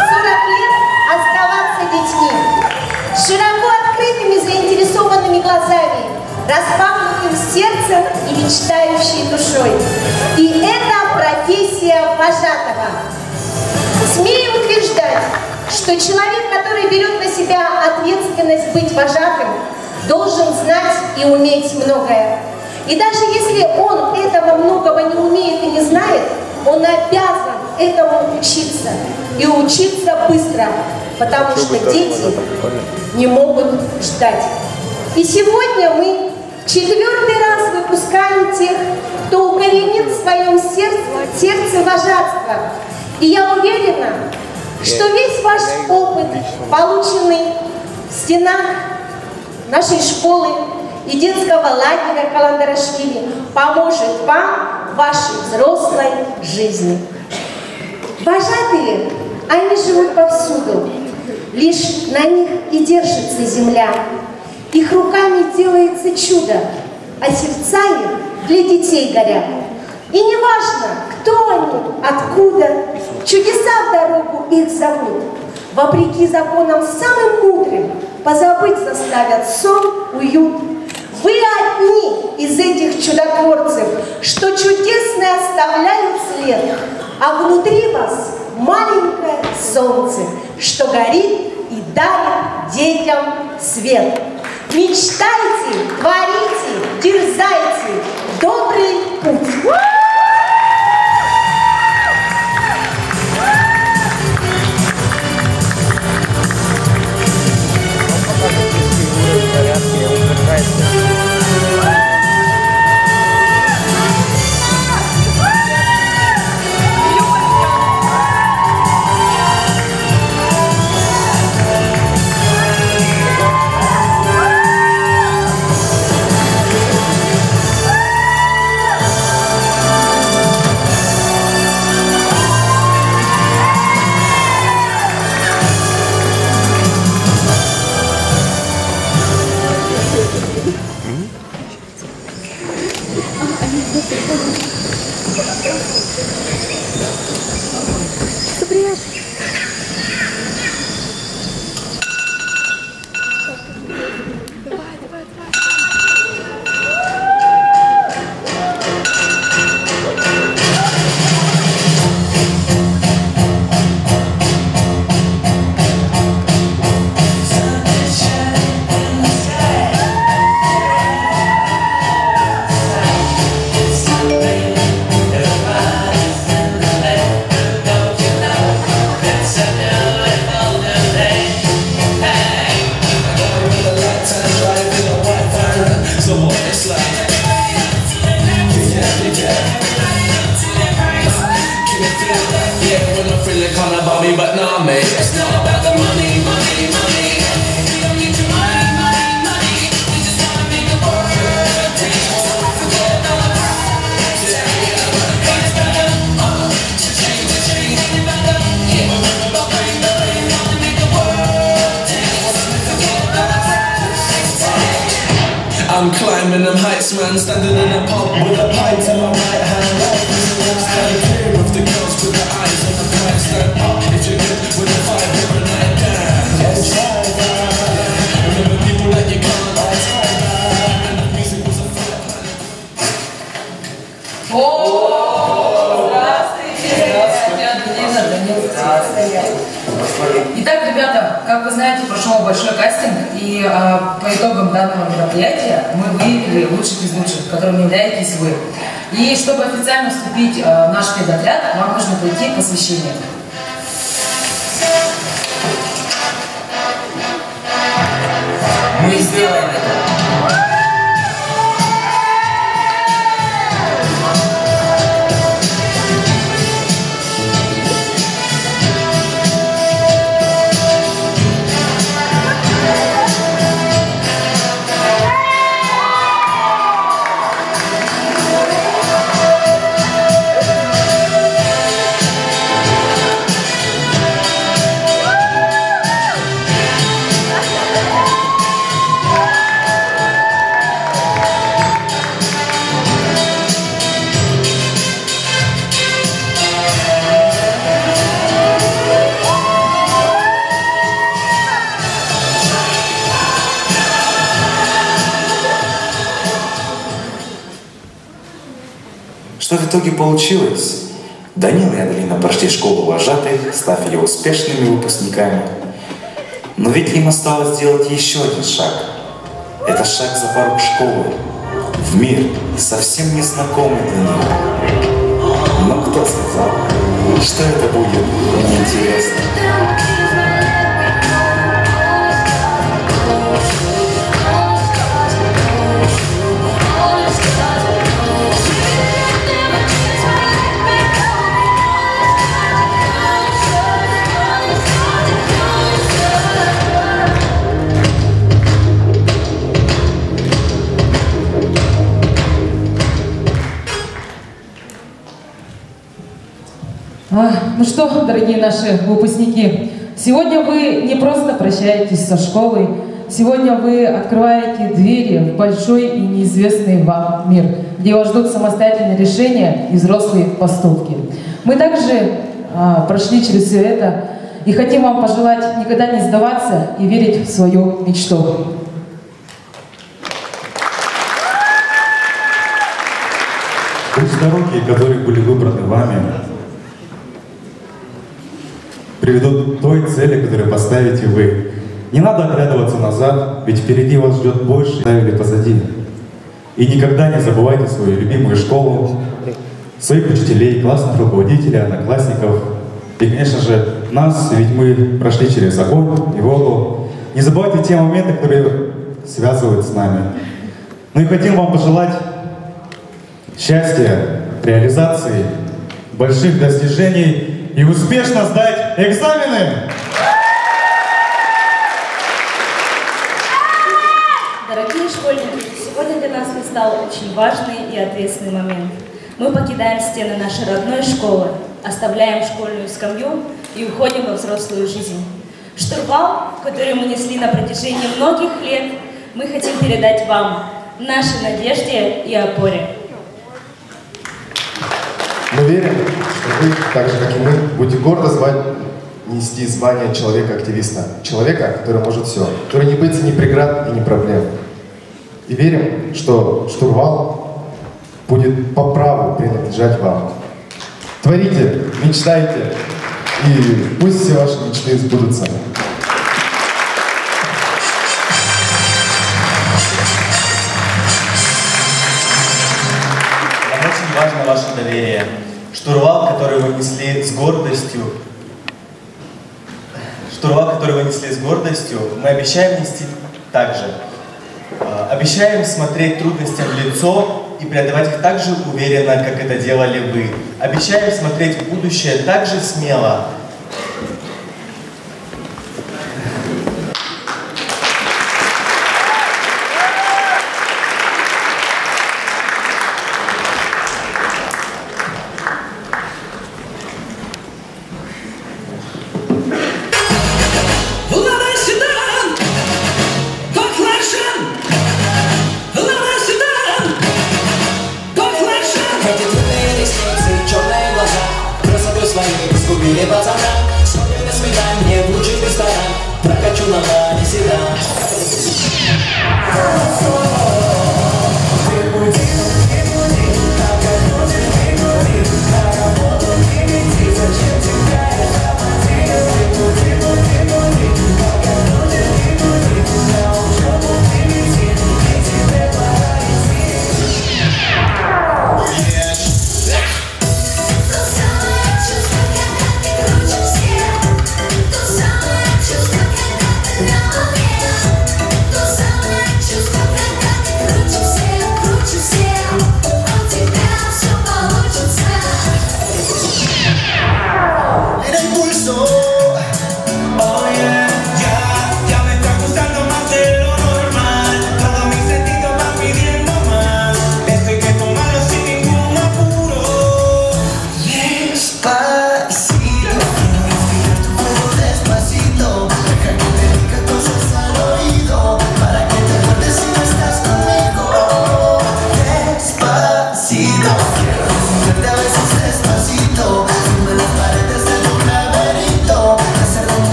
лет оставаться детьми. С широко открытыми заинтересованными глазами, распахнутым сердцем и мечтающей душой. И это профессия вожатого. Смею утверждать, что человек, который берет на себя ответственность быть вожатым, должен знать и уметь многое. И даже если он этого многого не умеет и не знает, он обязан этому учиться. И учиться быстро, потому что дети не могут ждать. И сегодня мы в 4-й раз выпускаем тех, кто укоренит в своем сердце вожатство. И я уверена, что весь ваш опыт, полученный в стенах нашей школы и детского лагеря Каландрашвили, поможет вам в вашей взрослой жизни. Вожатые, они живут повсюду, лишь на них и держится земля. Их руками делается чудо, а сердца их для детей горят. И не важно, кто они, откуда, чудеса в дорогу их зовут. Вопреки законам самым мудрым, позабыть заставят сон, уют. Вы одни из этих чудотворцев, что чудесный оставляют след, а внутри вас маленькое солнце, что горит и дарит детям свет. Мечтайте, творите, дерзайте, добрый путь. I'm climbing them heights, man, standing in a pub with a pint in my right hand. Stand clear of the girls with the eyes on the prize. Stand up if you're good with a five every night down. Remember people that you can't. And the music was a fire planet. Итак, ребята, как вы знаете, прошел большой кастинг, и по итогам данного мероприятия мы выявили лучших из лучших, которыми являетесь вы. И чтобы официально вступить в наш педотряд, вам нужно пройти посвящение. Мы сделаем это. Что в итоге получилось? Данила и Аделина прошли школу вожатой, став ее успешными выпускниками. Но ведь им осталось сделать еще один шаг. Это шаг за порог школы, в мир, совсем незнакомый для них. Но кто сказал, что это будет неинтересно? Ну что, дорогие наши выпускники, сегодня вы не просто прощаетесь со школой, сегодня вы открываете двери в большой и неизвестный вам мир, где вас ждут самостоятельные решения и взрослые поступки. Мы также прошли через все это и хотим вам пожелать никогда не сдаваться и верить в свою мечту. Пусть дороги, которые были выбраны вами, приведут к той цели, которую поставите вы. Не надо оглядываться назад, ведь впереди вас ждет больше, оставили позади. И никогда не забывайте свою любимую школу, своих учителей, классных руководителей, одноклассников. И, конечно же, нас, ведь мы прошли через огонь и воду. Не забывайте те моменты, которые связывают с нами. Ну и хотим вам пожелать счастья, реализации, больших достижений и успешно сдать экзамены! Дорогие школьники, сегодня для нас настал очень важный и ответственный момент. Мы покидаем стены нашей родной школы, оставляем школьную скамью и уходим во взрослую жизнь. Штурвал, который мы несли на протяжении многих лет, мы хотим передать вам, нашей надежде и опоре. Мы верим, что вы, так же как и мы, будете гордо нести звание человека-активиста. Человека, который может все, который не боится ни преград и ни проблем. И верим, что штурвал будет по праву принадлежать вам. Творите, мечтайте, и пусть все ваши мечты сбудутся. Нам очень важно ваше доверие. Штурвал, который вы несли с гордостью, мы обещаем нести также. Обещаем смотреть трудностям в лицо и преодолевать их так же уверенно, как это делали вы. Обещаем смотреть в будущее так же смело. Или пацана, смотрю на свидание в лучший ресторан, прокачу на Мане седан.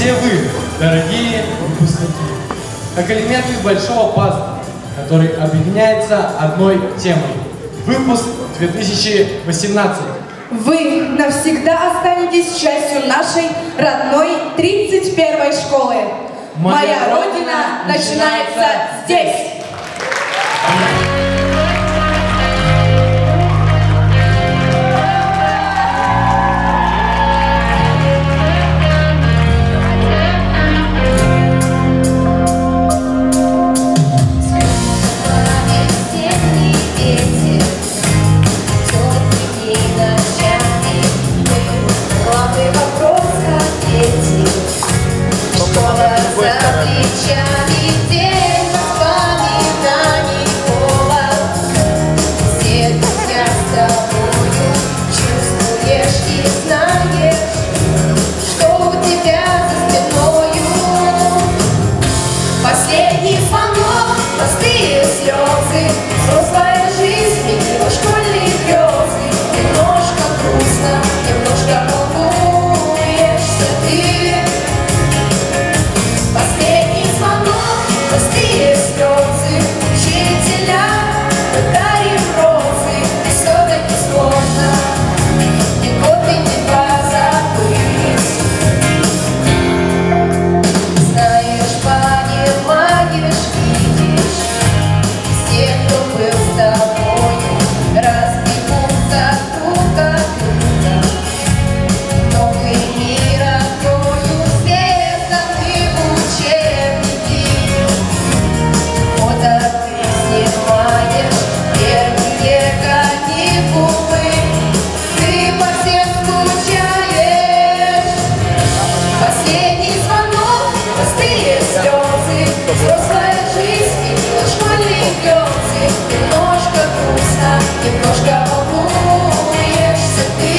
Все вы, дорогие выпускники, как элементы большого пазла, который объединяется одной темой. Выпуск 2018. Вы навсегда останетесь частью нашей родной 31-й школы. Моя Родина начинается здесь! Дети, теплыми ночами, немножко волнуешься ты.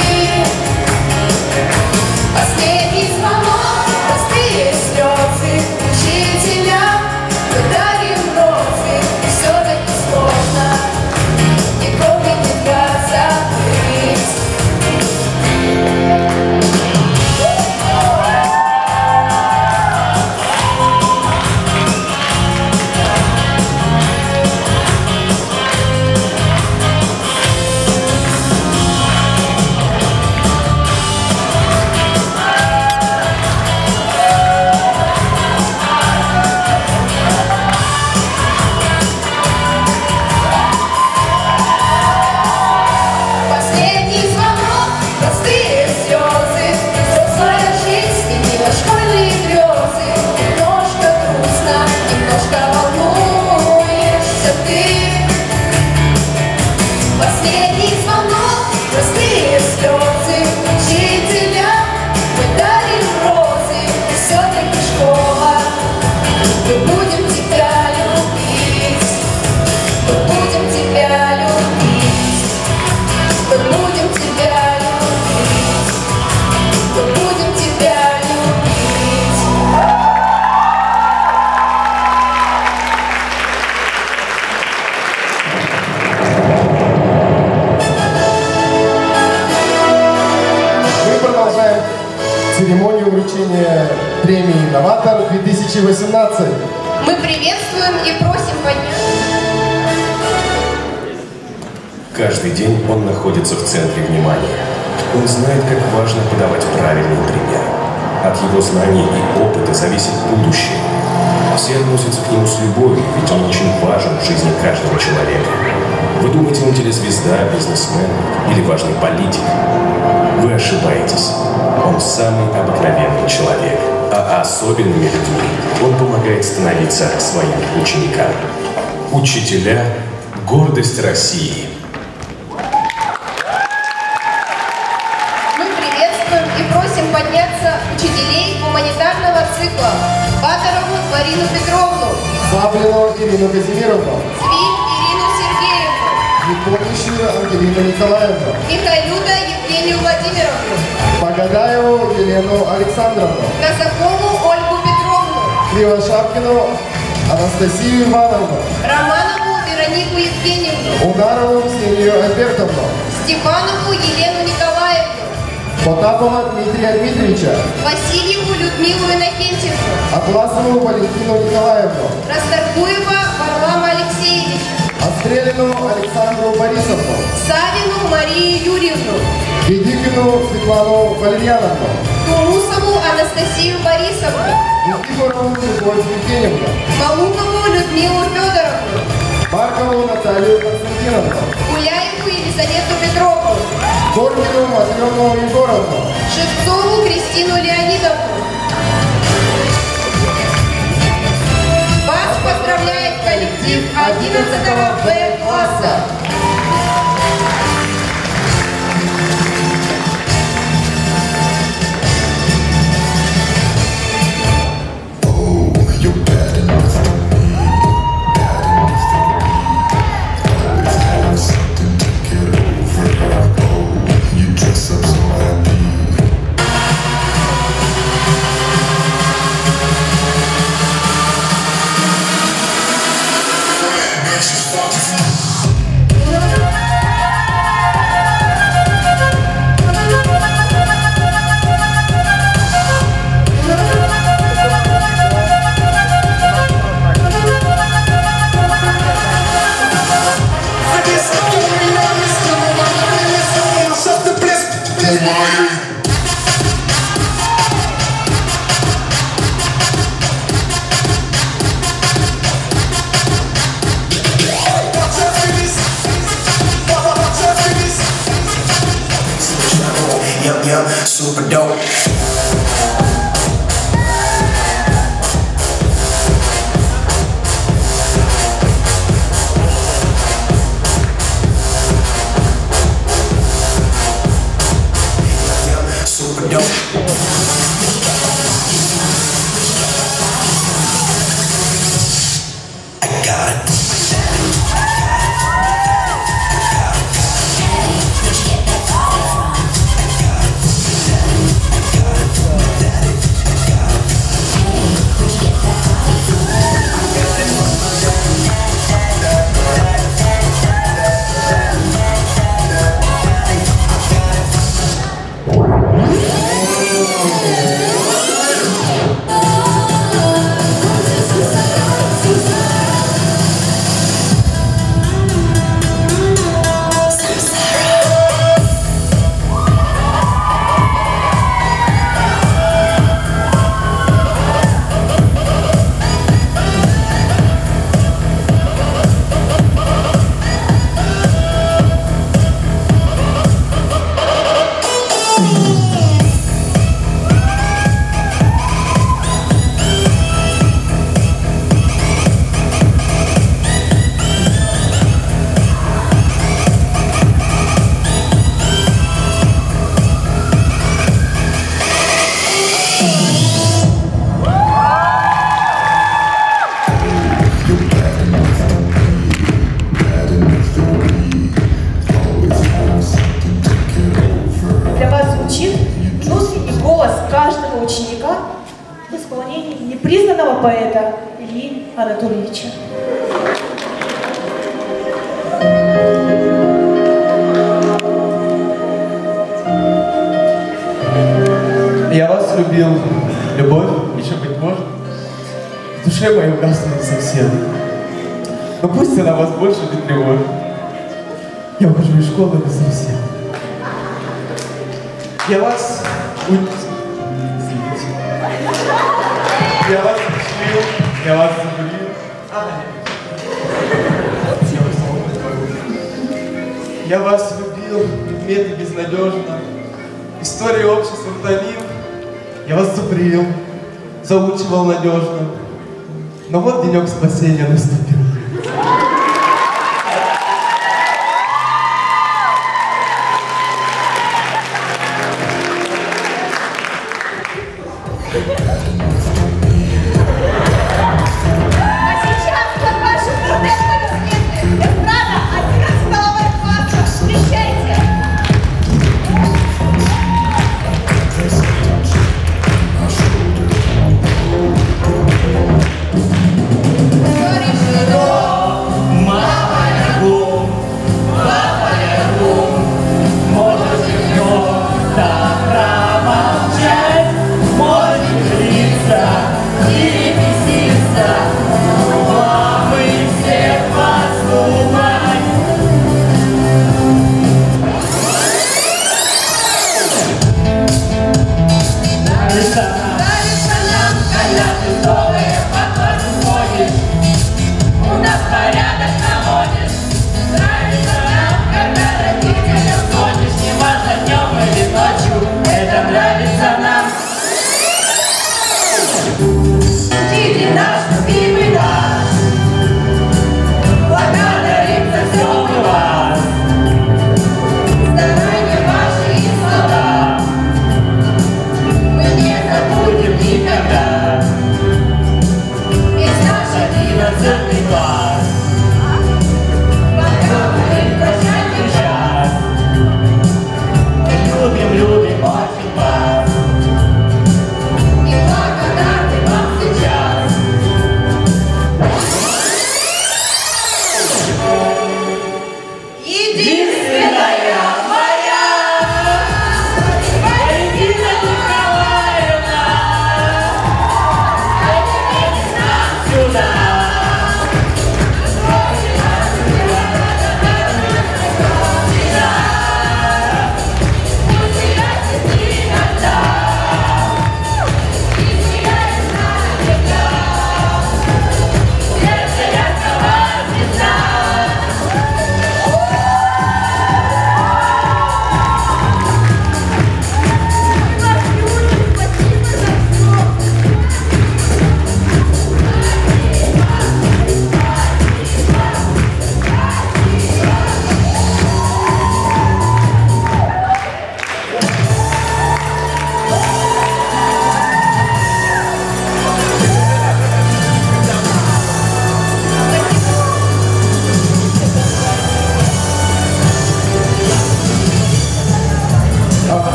Последний звонок, простые слезы учителя, мы дарим розы, все-таки сложно никого нельзя забыть. Последний звонок, простые слезы, взрослая жизнь и дошкольные грезы. Немножко грустно, немножко волнуешься ты. Последний звонок, простые слезы учителя, мы дарим розы, все-таки школа. Мы будем тебя любить, мы будем тебя любить. Мы будем тебя любить, мы будем тебя любить. Мы продолжаем церемонию вручения премии «Инноватор 2018». Мы приветствуем и просим подняться. Каждый день он находится в центре внимания. Он знает, как важно подавать правильный пример. От его знаний и опыта зависит будущее. Все относятся к нему с любовью, ведь он очень важен в жизни каждого человека. Вы думаете, он телезвезда, бизнесмен или важный политик? Вы ошибаетесь. Он самый обыкновенный человек. А особенными людьми он помогает становиться своим ученикам. Учителя – гордость России. Мы приветствуем и просим подняться учителей гуманитарного цикла Батарову Марину Петровну, Саблину Ирину Казимировну, Свиль Ирину Сергеевну, Непомнящую Ангелину Николаевну, Михайлюда Евгению Владимировну, Погадаеву Елену Александровну, Казакову Ольгу Петровну, Кривошапкину Анастасию Ивановну, Романову Веронику Евгеньевну, Угарову Ксению Альбертовну, Степанову Елену Николаевну, Потапова Дмитрия Дмитриевича, Васильеву Людмилу Иннокентьевну, Атласову Валентину Николаевну, Расторгуева Варлама Алексеевича, Острелину Александру Борисовну, Савину Марию Юрьевну, Ведикину Светлану Валерьяновну, Тумусову Анастасию Борисовну, Никифорову Любовь Евгеньевну, Малукову Людмилу Федоровну, Маркову Наталью Константиновну, Гуляеву Елизавету Петровну, Горкину Матрену Егоровну, Шевцову Кристину Леонидовну. Вас поздравляет коллектив 11 Б класса. в исполнении непризнанного поэта Ильи Анатольевича. Я вас любил, любовь, еще быть может, в душе моей угасла не совсем. Но пусть она вас больше не тревожит. Я ухожу из школы не совсем. Я вас... Извините. Я вас любил, я вас забыл. Я вас любил, предметы безнадежно. Истории общества томил. Я вас зубрил, заучивал надежно. Но вот денек спасения наступил.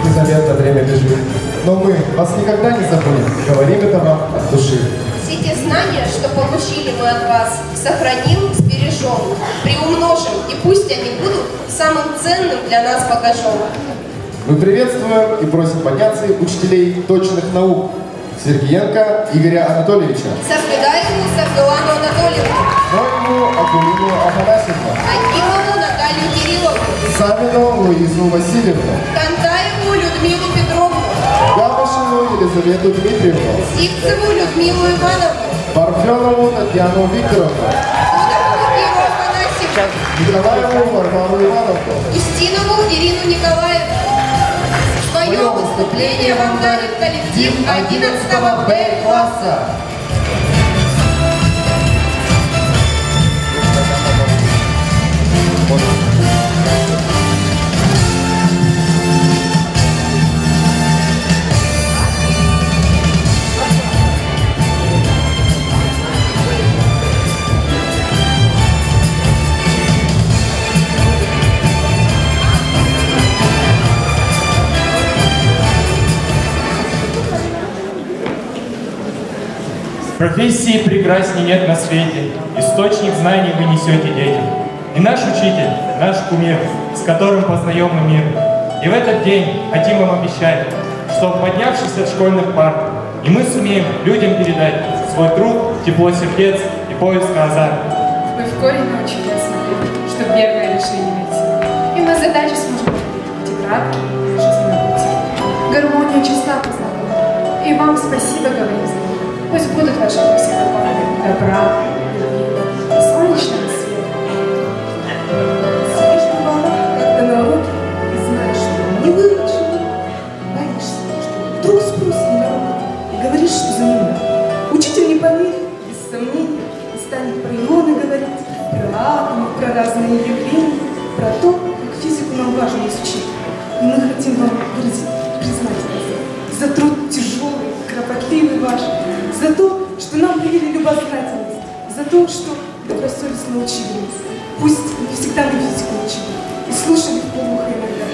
Незаметно время бежит. Но мы вас никогда не забудем, говорим это вам от души. Все те знания, что получили мы от вас, сохраним, сбережем, приумножим, и пусть они будут самым ценным для нас багажом. Мы приветствуем и просим подняться учителей точных наук Сергеенко Игоря Анатольевича, Саргидаеву Саргилану Анатольевну, Ноеву Акулину Афанасьевну, Акимову Наталью Кирилловну, Савину Луизу Васильевну, Кантаеву Людмилу Петровну, Габышеву Елизавету Дмитриевну, Сивцеву Людмилу Ивановну, Парфенову Татьяну Викторовну, Судову Веру Афанасьевну, Николаеву Варвару Ивановну, Устинову Ирину Николаевну. Свое выступление вам дарит коллектив 11 Б-класса. Профессии прекрасней нет на свете, источник знаний вы несете детям. И наш учитель, наш кумир, с которым познаем мы мир. И в этот день хотим вам обещать, что, поднявшись от школьных парт, и мы сумеем людям передать свой труд, тепло сердец и поиска азарта. Вы в корень научили нас смотреть, чтобы верное решение найти. И мы задачи сможем быть тетрадки и жизненном пути. Гармония чиста познавала. И вам спасибо говорим за них. Пусть будут ваши мысли наполнены добра, любви, солнечного света. Сидишь на волнах, как-то на уроке, и знаешь, что не выучил. Боишься, что вдруг спросит ненароком, и говоришь, что за меня. Учитель не поверит, без сомнений, и станет про ионы говорить, про атомы, про разные явления, про то, как физику нам важно изучить. И мы хотим вам выразить признательность за труд тяжелый, кропотливый ваш, за то, что нам привили любознательность, за то, что добросовестно учили нас. Пусть не всегда мы физику учили и слушали в полухо иногда.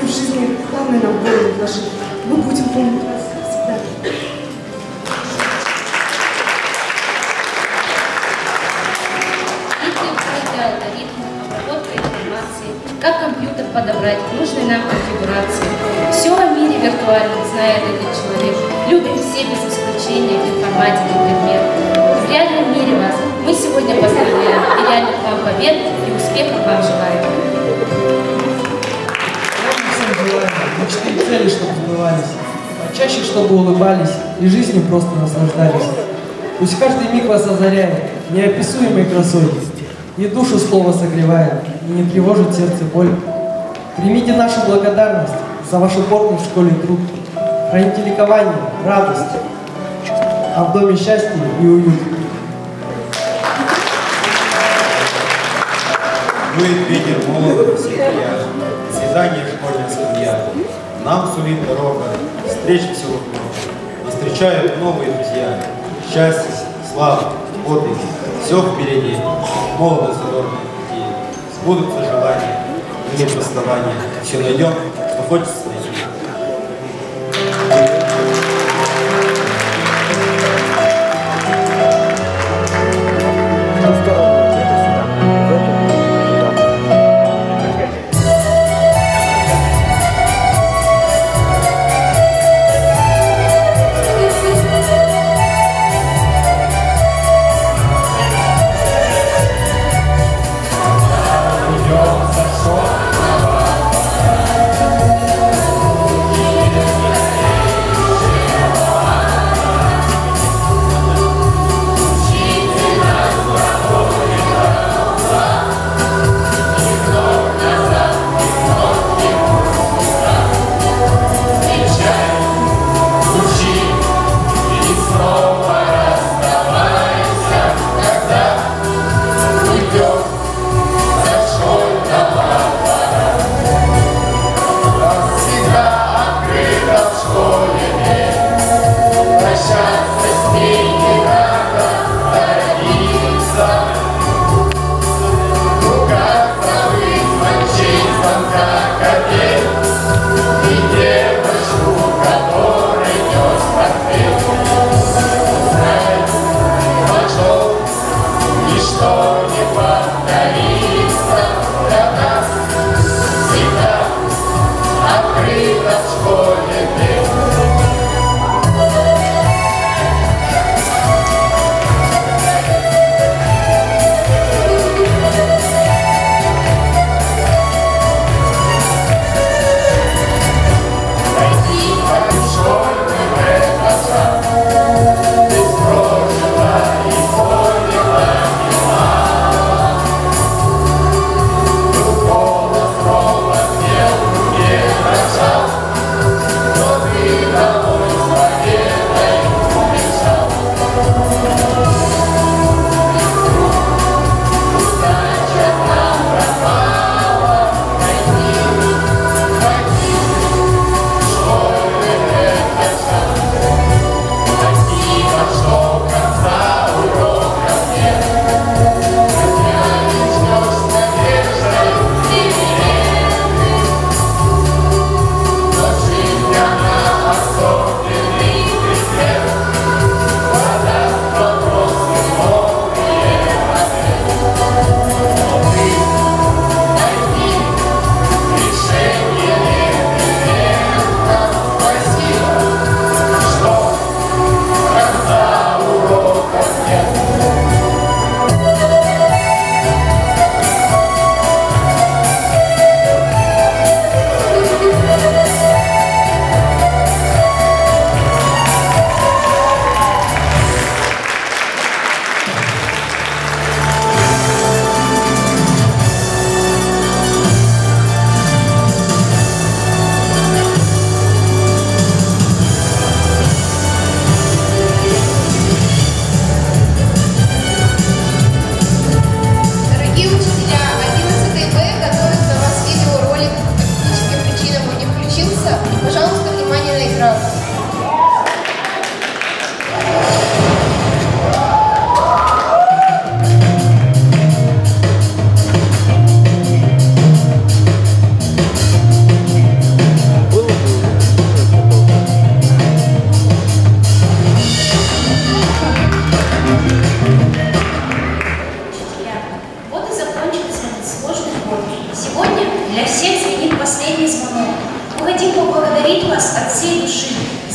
И в жизни главное нам голову вложили. Мы будем помнить вас всегда. Алгоритмы, обработка информации, как компьютер подобрать к нужной нам конфигурации. Все о мире виртуальном знает этот человек. Любим все без исключения информатики предмет. В реальном мире вас мы сегодня поздравляем и реальных вам побед и успехов вам желаем. Всем желаем мечты и цели, чтобы сбывались, а чаще, чтобы улыбались и жизнью просто наслаждались. Пусть каждый миг вас озаряет неописуемой красой, и душу слово согревает, и не тревожит сердце боль. Примите нашу благодарность за ваш упорный в школе труд. Храните ликование, радость, а в доме счастье и уют. Дует ветер молодости и я, свидание школьная скамья. Нам сулит дорога, встреч всего много. Нас встречают новые друзья. Счастье, слава, подвиги, все впереди. Молодость задорная пути. Сбудутся желания, нет расставания. Все найдем, что хочется найти. Идем за школу.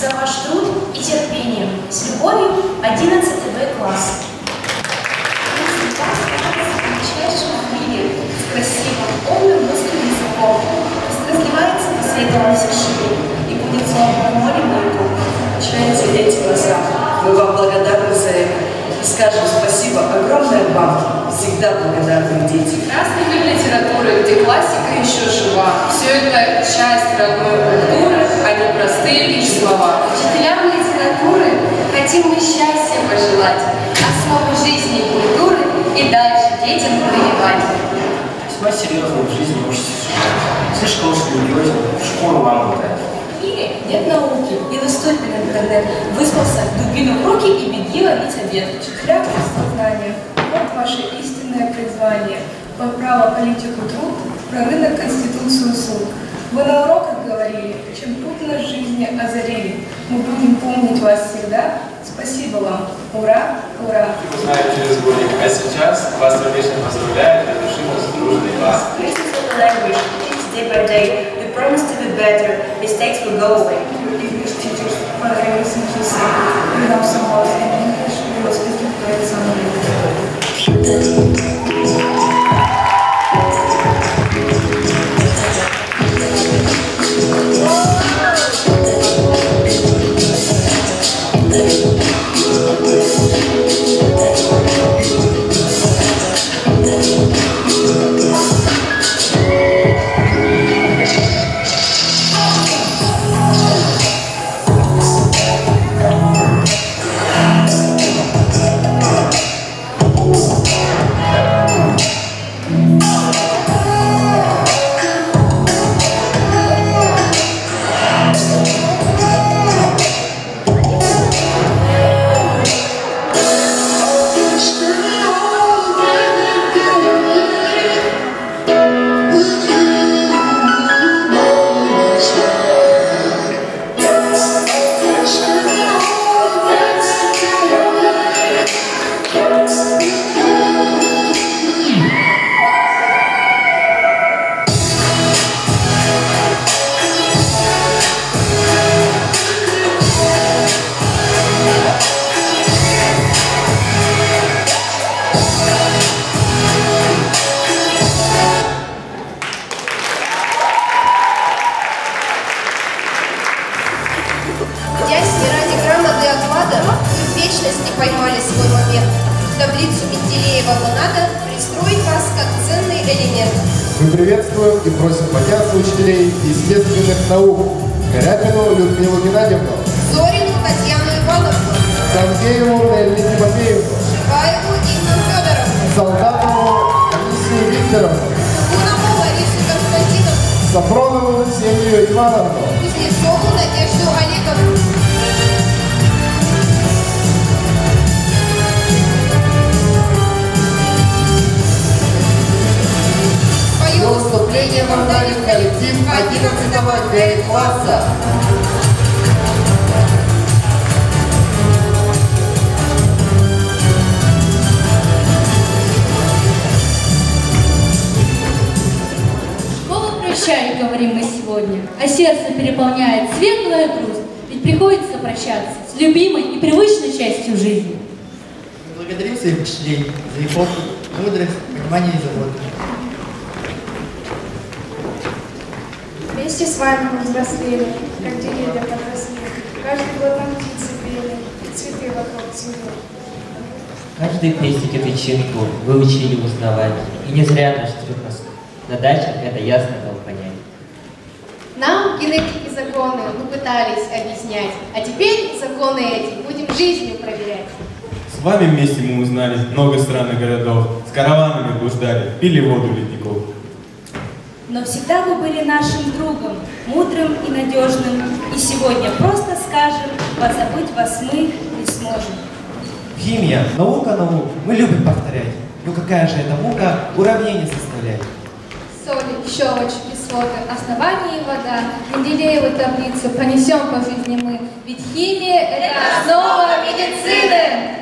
за ваш труд и терпение. С любовью, 11 Б класс. С красивым, умным русским языком, разливается по светлому шире и будет словно море моряку. Чаяться эти глаза, мы вам благодарны за это. И скажем спасибо огромное вам, всегда благодарны дети. Прекрасный мир литературы, где классика еще жива. Все это часть родной культуры, а не простые лишь слова. Учителям литературы хотим мы счастья пожелать, основы жизни и культуры и дальше детям прививать. Весьма серьезно в жизни учитесь. Слишком уж любите, в школу вам хватает. В мире нет науки, недоступен интернет. Выспался, дубину в руки и беги ловить обед. Учителя сознания, вот ваше истинное призвание. По право, политику, труд, про рынок, конституцию, услуг. Вы на уроках говорили, чем путь нас жизни озарили. Мы будем помнить вас всегда. Спасибо вам. Ура, ура. Узнаем через годик. А сейчас вас сердечно поздравляю для души дружный класс. Day by day, we promise to be better. Mistakes will go away. English teachers, for everything you say, we love so much, and English we will speak it very someday. Поймали свой момент. В таблицу Менделеева надо пристроить вас как ценный элемент. Мы приветствуем и просим подняться учителей естественных наук Коряпину Людмилу Геннадьевну, Зорину Татьяну Ивановну, Сангееву Нелли Тимофеевну, Шибаеву Инну Федоровну, Солдатову Анисию Викторовну, Гунову Ларису Константиновну, Сафронову Ксению Ивановну, Кузнецову Надежду Олеговну. Выступление вам дали коллектив 11-го Г-класса. Школа прощай, говорим мы сегодня, а сердце переполняет светлая грусть, ведь приходится прощаться с любимой и привычной частью жизни. Благодарим своих учителей за их опыт, мудрость, понимание и заботу. Вместе с вами мы взрослели, как деревья подросли. Каждый год нам птицы пели, и цветы вокруг цветут. Каждый пестик и тычинку вы учили узнавать, и не зря наш труд нас на дачах это ясно дал понять. Нам генетики законы мы пытались объяснять, а теперь законы эти будем жизнью проверять. С вами вместе мы узнали много странных городов, с караванами блуждали, пили воду ледников. Но всегда вы были нашим другом, мудрым и надежным. И сегодня просто скажем, позабыть вас мы не сможем. Химия, наука наук, мы любим повторять. Ну какая же это мука уравнение составлять? Соли, щелочь, кислоты, основание и вода. Менделееву таблицу понесем по жизни мы. Ведь химия – это основа медицины.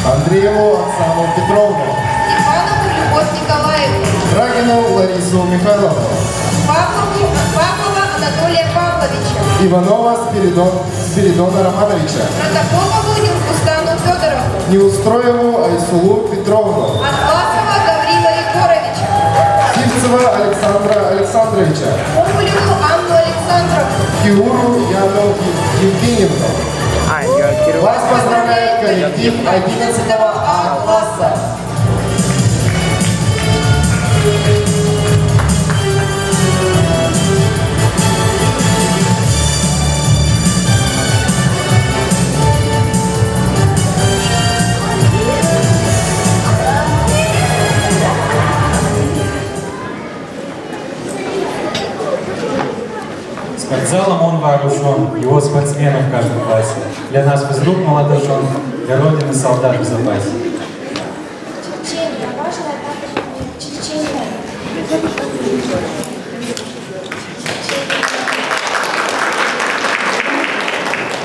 Андрееву Оксану Петровну, Степанову Любовь Николаевну, Драгину Ларису Михайловну, Павлова Анатолия Павловича, Иванова Спиридона Романовича, Протопову Юнгустану Федоровну, Неустроеву Айсулу Петровну, Атласова Гаврила Егоровича, Сивцева Александра Александровича, Кобылеву Анну Александровну, Киуру Яну Евгеньевну. Вас поздравляет коллектив 11 А класса. Спортзалом он вооружен, его спортсмены в каждом классе. Для нас физрук молодожен, для Родины солдат в запасе. Чечения, важная дата, Чечения.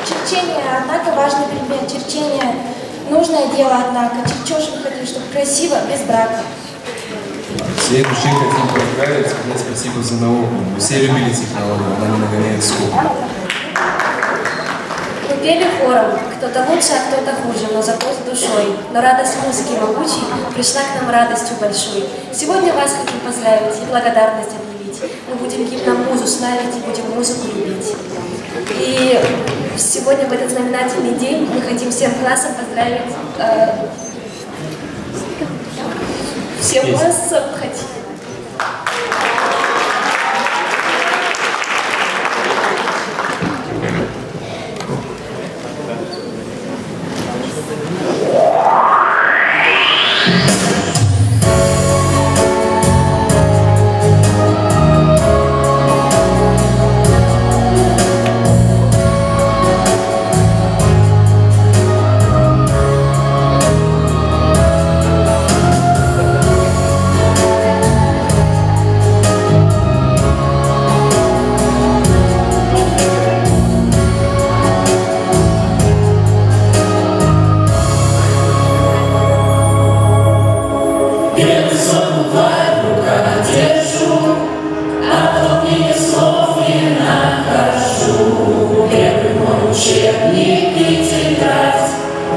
Чечения, однако, важный предмет. Чечения, нужное дело, однако. Чечёшек хотим, чтобы красиво, без брака. Всей души хотим поздравить, сказать спасибо за науку. Мы все любили технологию, она не нагоняет скуку. Мы пели хором, кто-то лучше, а кто-то хуже, но зато с душой. Но радость музыки могучей пришла к нам радостью большой. Сегодня вас хотим поздравить и благодарность объявить. Мы будем гимн-музу славить и будем музыку любить. И сегодня, в этот знаменательный день, мы хотим всем классам поздравить, всем классам хотим.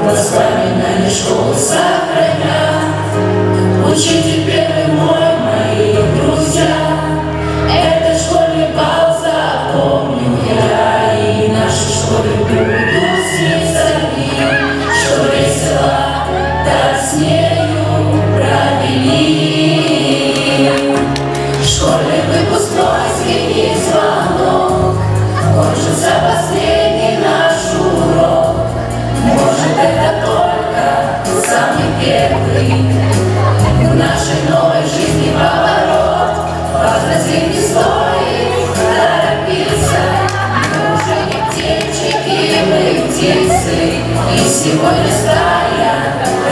Воспоминания школы сохранят. Учитель первый мой, мои друзья. Это школьный бал, запомню я. И нашей школе буду сниться дни, что весело так с нею провели. Школьный выпускной звенит звонок. Кончился последний наш урок. Может, это только самый первый в нашей новой жизни поворот. Возрасли не стоит торопиться, мы уже не птенчики, мы птицы. И сегодня стая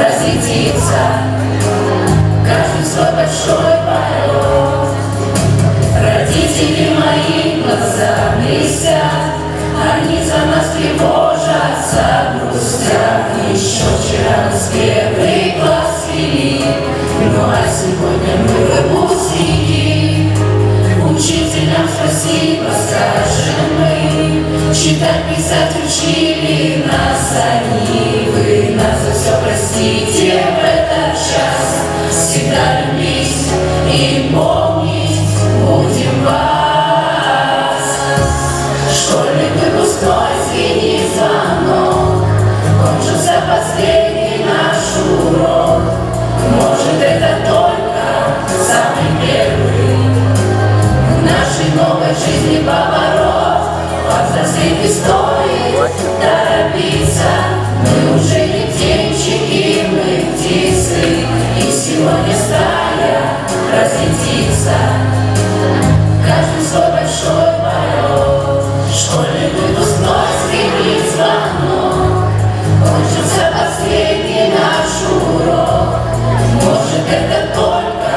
разлетится, каждый свой большой полет. Родители мои глаза блестят, они за нас тревожатся, грустят. Еще вчера нас первый класс вели, ну а сегодня мы выпускники. Учителям спасибо скажем. Читать, писать учили нас они, вы нас за все простите в этот час. Всегда любить и помнить будем вас. Школьный выпускной звенит звонок, кончился последний наш урок. Может, это только самый первый в нашей новой жизни поворот. Повзрослеть не стоит торопиться, мы уже не птенчики, мы птицы, и сегодня стая разлетится. Каждый свой большой полет, школьный выпускной звенит звонок, кончился последний наш урок. Может, это только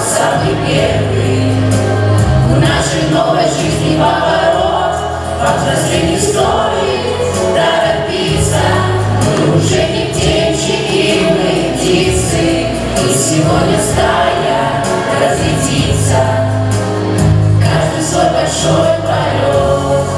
самый первый в нашей новой жизни поворот. Повзрослеть не стоит торопиться, мы уже не птенчики, мы птицы, и сегодня стая разлетится. Каждый свой большой полет.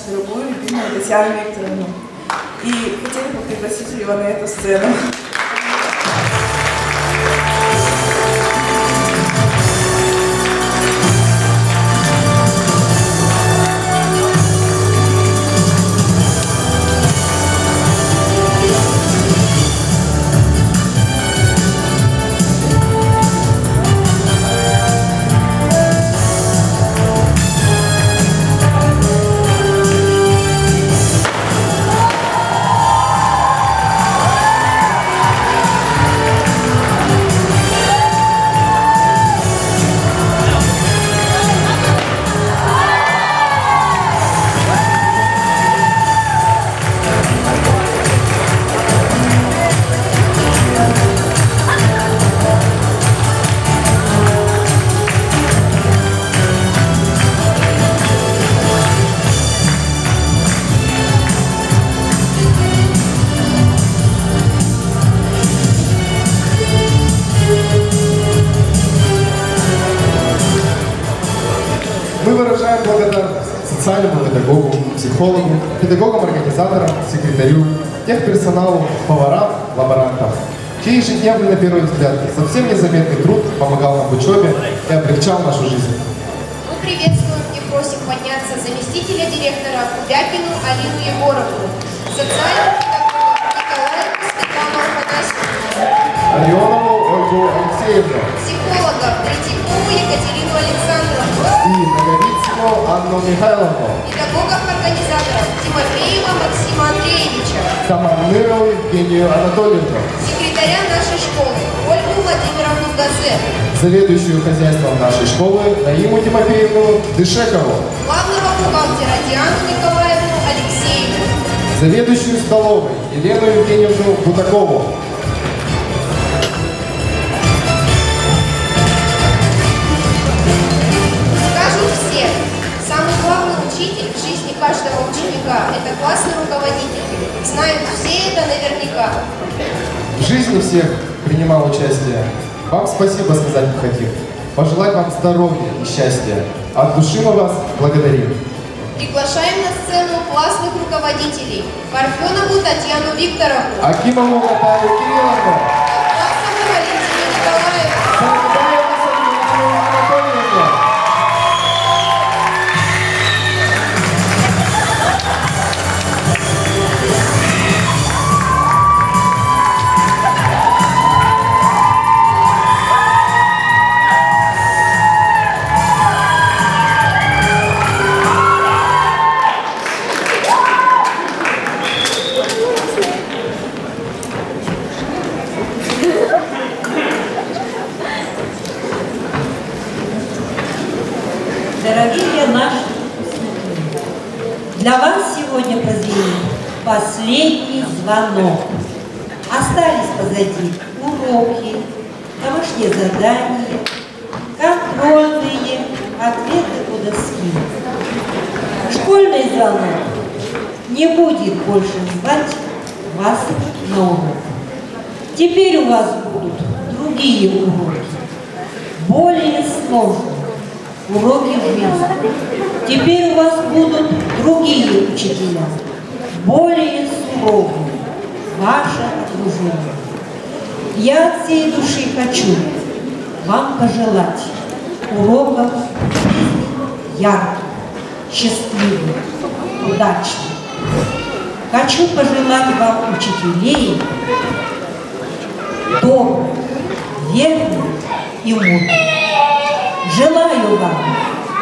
Дорогую, любимую Татьяну Викторовну. И хотели бы пригласить ее на эту сцену. Мы выражаем благодарность социальному педагогу, психологу, педагогам-организаторам, секретарю, техперсоналу, поварам, лаборантам, чей ежедневный, на первый взгляд, совсем незаметный труд помогал нам в учебе и облегчал нашу жизнь. Мы приветствуем и просим подняться заместителя директора Кубякину Алину Егоровну, социального педагога Николаеву Светлану Афанасьевну, Арионову Ольгу Алексеевну, психолога Третьякову Екатерину Александровну и Наговицкую Анну Михайловну, педагогов-организаторов Тимофеева Максима Андреевича, Тамарнырову Евгению Анатольевну, секретаря нашей школы Ольгу Владимировну Газе, заведующую хозяйством нашей школы Наиму Тимофеевну Дышекову, главного бухгалтера Диану Николаевну Алексеевну, заведующую столовой Елену Евгеньевну Бутакову. Скажут все, самый главный учитель в жизни каждого ученика – это классный руководитель. Знают все это наверняка. В жизни всех принимал участие. Вам спасибо сказать мы хотим. Пожелать вам здоровья и счастья. От души мы вас благодарим. Приглашаем на сцену классных руководителей Парфенову Татьяну Викторовну, Акимову Наталью Кирилловну, Классову Валентину Николаевну, Саркаеву Светлану Анатольевну, Дорогие наши выпускники, для вас сегодня прозвенит последний звонок. Остались позади уроки, домашние задания, контрольные. синхронные ответы у доски. Школьный звонок не будет больше звать вас на урок. Теперь у вас будут другие уроки, более сложные уроки жизни. Теперь у вас будут другие учителя, более суровые, ваше окружение. Я от всей души хочу вам пожелать уроков ярких, счастливых, удачных. Хочу пожелать вам учителей добрых, верных и мудрых. Желаю вам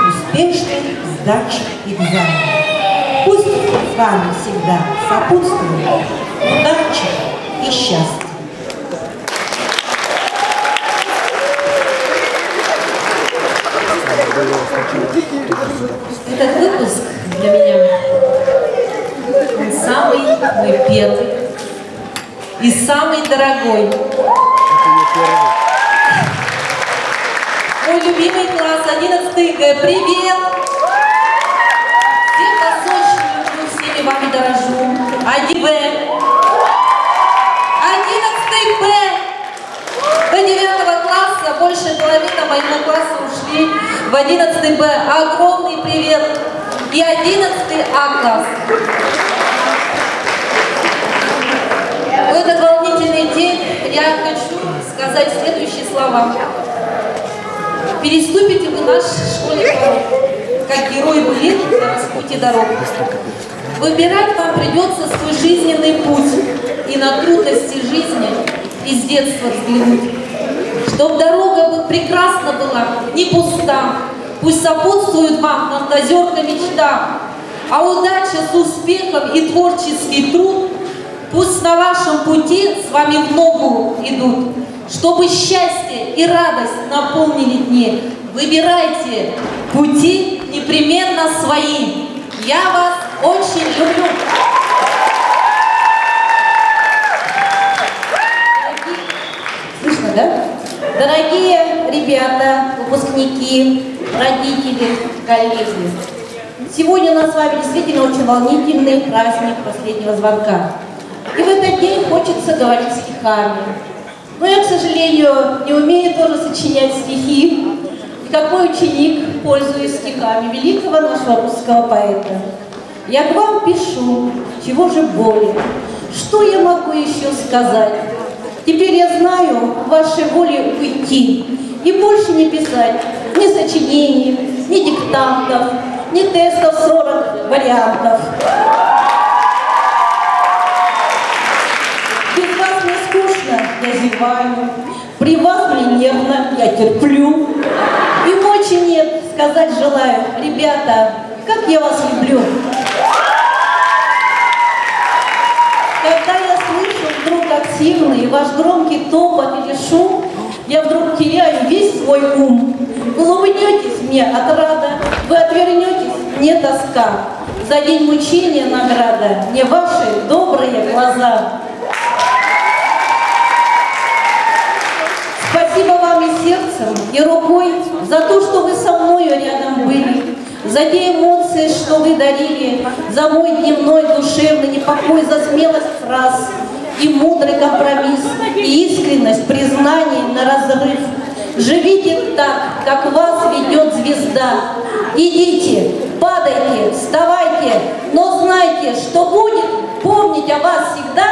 успешной сдачи экзамена. Пусть с вами всегда сопутствует удача и счастье. Этот выпуск для меня он самый мой первый и самый дорогой. Мой любимый класс 11 Г. Привет! Всех вас очень люблю, всеми вами дорожу. 1Б, 11 Б. До 9 класса больше половины моего класса ушли в 11 Б. Огромный привет! И 11 А класс. В этот волнительный день я хочу сказать следующие слова. Переступите вы наш школьный порог, как герой былин на распутье дорог. Выбирать вам придется свой жизненный путь и на трудности жизни из детства взглянуть. Чтоб дорога прекрасна была, не пуста, пусть сопутствует вам фантазерка мечта, а удача с успехом и творческий труд пусть на вашем пути с вами в ногу идут. Чтобы счастье и радость наполнили дни, выбирайте пути непременно свои. Я вас очень люблю. Слышно, да? Дорогие ребята, выпускники, родители, коллеги, сегодня у нас с вами действительно очень волнительный праздник последнего звонка. И в этот день хочется говорить стихами. Но я, к сожалению, не умею тоже сочинять стихи. И как мой ученик, пользуюсь стихами великого нашего русского поэта. Я к вам пишу, чего же более, что я могу еще сказать? Теперь я знаю вашей воле уйти и больше не писать ни сочинений, ни диктантов, ни тестов 40 вариантов. Без вас мне скучно, я зеваю, при вас мне нервно, я терплю. И мочи нет, сказать желаю, ребята, как я вас люблю. Когда я слышу вдруг активный ваш громкий топот или шум, я вдруг теряю весь свой ум. Вы улыбнетесь мне отрада, вы отвернетесь, мне тоска. За день мучения награда, мне ваши добрые глаза. Спасибо вам и сердцем, и рукой за то, что вы со мною рядом были, за те эмоции, что вы дарили, за мой дневной душевный непокой, за смелость фраз и мудрый компромисс, и искренность признаний на разрыв. Живите так, как вас ведет звезда. Идите, падайте, вставайте, но знайте, что будет помнить о вас всегда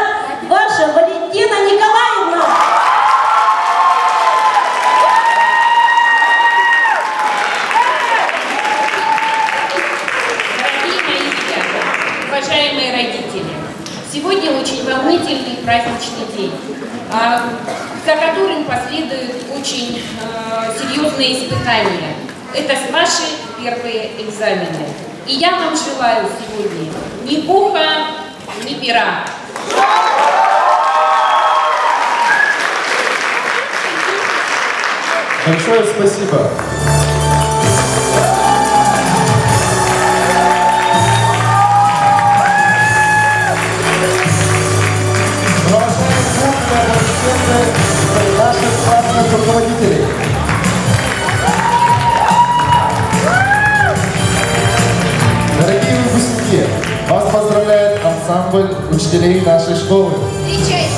ваша Валентина Николаевна. Уважаемые родители, сегодня очень волнительный праздничный день, за которым последуют очень серьезные испытания. Это ваши первые экзамены. И я вам желаю сегодня ни пуха, ни пера. Большое спасибо. Наших классных руководителей. ансамбль учителей нашей школы. Встречайте!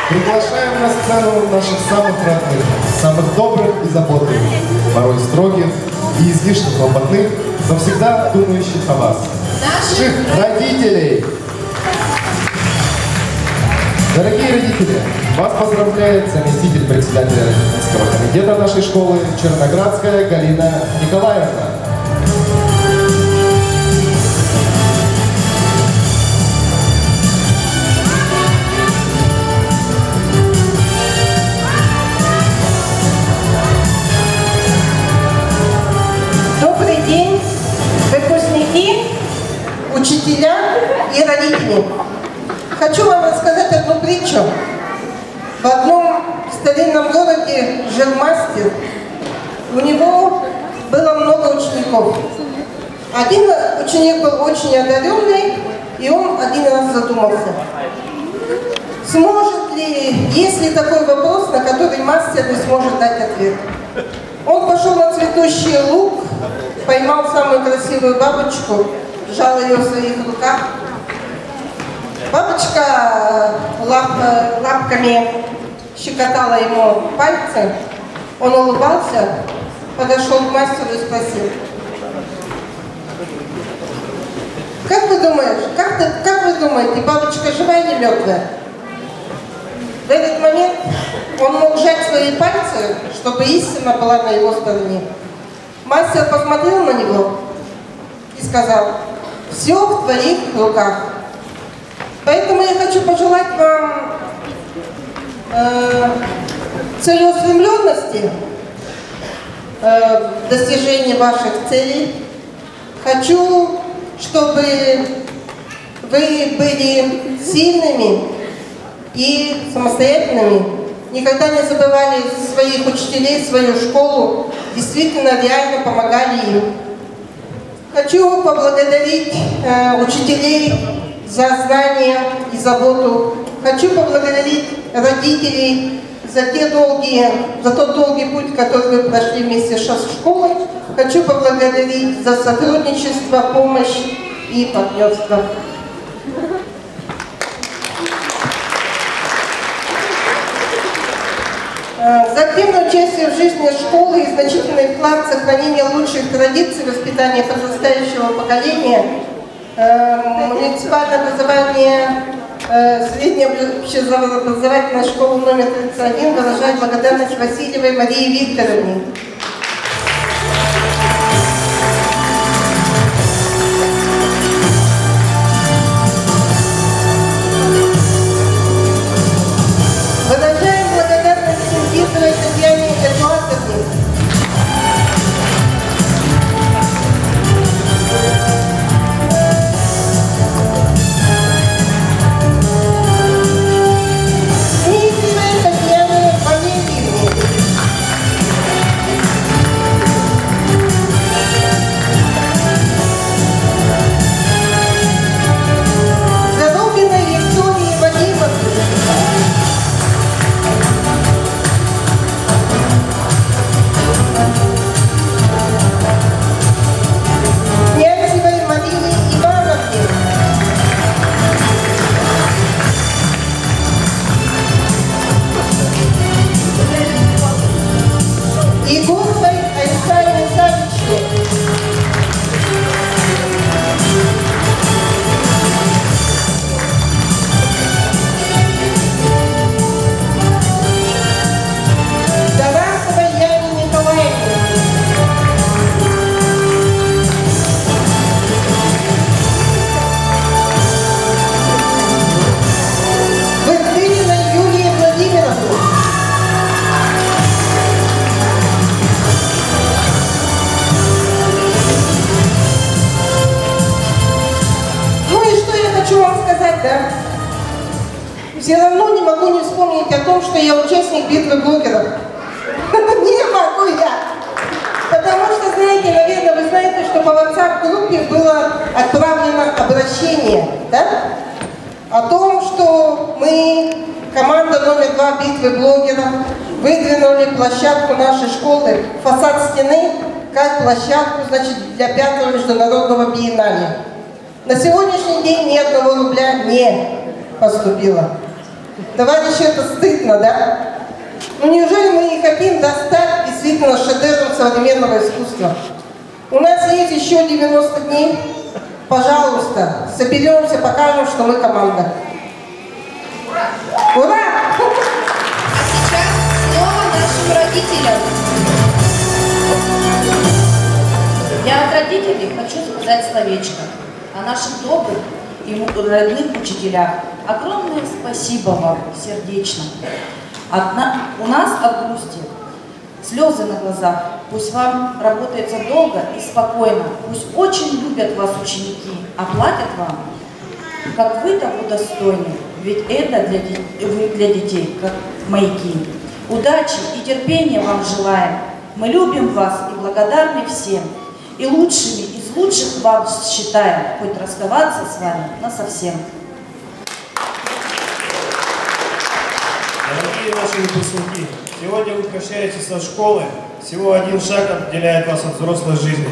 Приглашаем на сцену наших самых родных, самых добрых и заботливых, порой строгих и излишне хлопотных, но всегда думающих о вас. Наших родителей! Дорогие родители, вас поздравляет заместитель председателя Родительского комитета нашей школы Черноградская Галина Николаевна. Добрый день, выпускники, учителя и родители. Хочу вам рассказать одну притчу. В одном старинном городе жил мастер. У него было много учеников. Один ученик был очень одаренный, и он один раз задумался. Сможет ли, есть ли такой вопрос, на который мастер не сможет дать ответ? Он пошел на цветущий луг, поймал самую красивую бабочку, сжал ее в своих руках. Бабочка лапками щекотала ему пальцы. Он улыбался, подошел к мастеру и спросил: как вы думаете, бабочка живая или мертвая? В этот момент он мог сжать свои пальцы, чтобы истина была на его стороне. Мастер посмотрел на него и сказал: Все в твоих руках. Поэтому я хочу пожелать вам целеустремленности в достижении ваших целей. Хочу, чтобы вы были сильными и самостоятельными, никогда не забывали своих учителей, свою школу, действительно реально помогали им. Хочу поблагодарить учителей за знания и заботу. Хочу поблагодарить родителей за тот долгий путь, который вы прошли вместе с школой. Хочу поблагодарить за сотрудничество, помощь и партнерство. За активное участие в жизни школы и значительный вклад в сохранение лучших традиций воспитания подрастающего поколения муниципальное образование, средняя общеобразовательная школа номер 31 выражает благодарность Васильевой Марии Викторовне. Выражаем благодарность Сингизовой Татьяне Эдуардовне. Все равно не могу не вспомнить о том, что я участник битвы блогеров. Не могу я. Потому что, знаете, наверное, вы знаете, что по WhatsApp-группе было отправлено обращение, да? О том, что мы, команда номер 2 битвы блогеров, выдвинули площадку нашей школы, фасад стены, как площадку, значит, для 5-го международного биеннале. На сегодняшний день ни одного рубля не поступило. Товарищи, это стыдно, да? Ну неужели мы не хотим достать действительно шедевром современного искусства? У нас есть еще 90 дней. Пожалуйста, соберемся, покажем, что мы команда. Ура! А сейчас снова нашим родителям. Я от родителей хочу сказать словечко о наших добрых и родных учителях. Огромное спасибо вам, сердечно. У нас от грусти слезы на глазах. Пусть вам работается долго и спокойно. Пусть очень любят вас ученики, а платят вам, как вы того достойны. Ведь это вы для детей, как маяки. Удачи и терпения вам желаем. Мы любим вас и благодарны всем. И лучшими из лучших вам считаем, хоть расставаться с вами насовсем. Дорогие наши выпускники, сегодня вы прощаетесь со школы. Всего один шаг отделяет вас от взрослой жизни.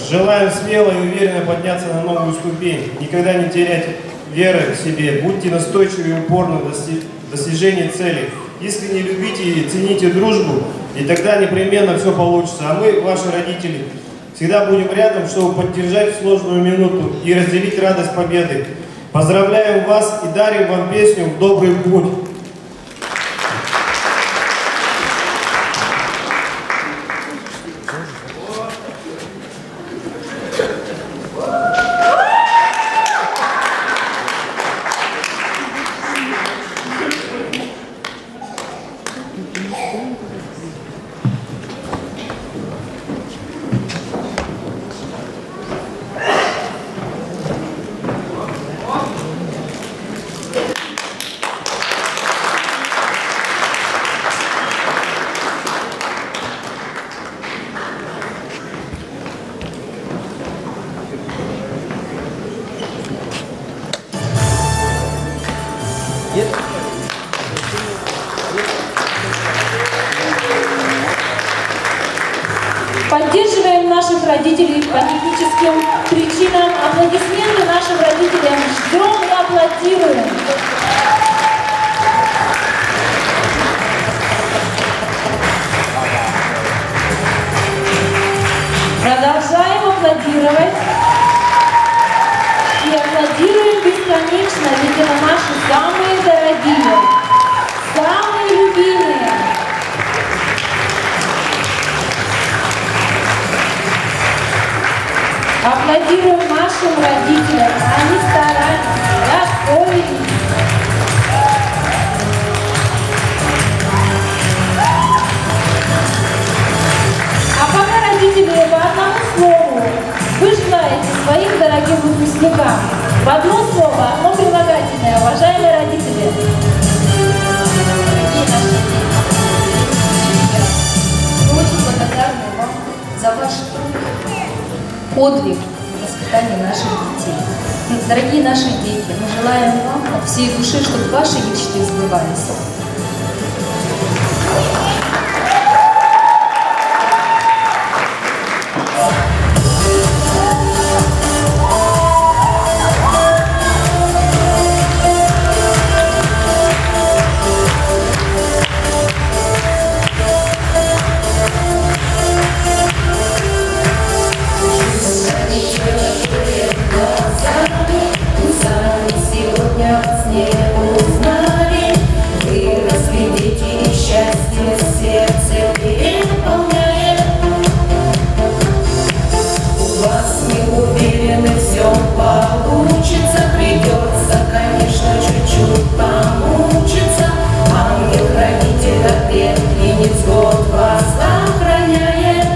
Желаем смело и уверенно подняться на новую ступень, никогда не терять веры в себе. Будьте настойчивы и упорны в достижении цели. Искренне любите и цените дружбу, и тогда непременно все получится. А мы, ваши родители, всегда будем рядом, чтобы поддержать сложную минуту и разделить радость победы. Поздравляем вас и дарим вам песню «В добрый путь». Поддерживаем наших родителей по техническим причинам. Аплодисменты нашим родителям. Ждем и аплодируем. Продолжаем аплодировать. И аплодируем бесконечно, ведь это наши самые дорогие, самые любимые. Аплодируем нашим родителям. Они старались, готовились. А пока родители по одному слову вы желаете своим дорогим выпускникам в одно слово, одно прилагательное, уважаемые родители. Мы очень благодарны вам за ваш труд, подвиг в воспитании наших детей. Дорогие наши дети, мы желаем вам от всей души, чтобы ваши мечты сбывались. Сегодня вас не узнали, вы расцветите, и счастье сердце переполняет. У вас не уверены, все получится, придется, конечно, чуть-чуть помучиться. Ангел-хранитель от бед и невзгод вас охраняет.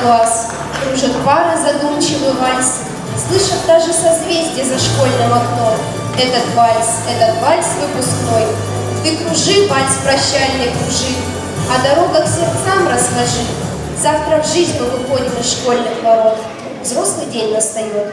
Класс, кружат пары задумчивый вальс, слышат даже созвездия за школьным окном. Этот вальс выпускной. Ты кружи, вальс прощальный, кружи, а дорога к сердцам расскажи. Завтра в жизнь мы выходим из школьных ворот. Взрослый день настает.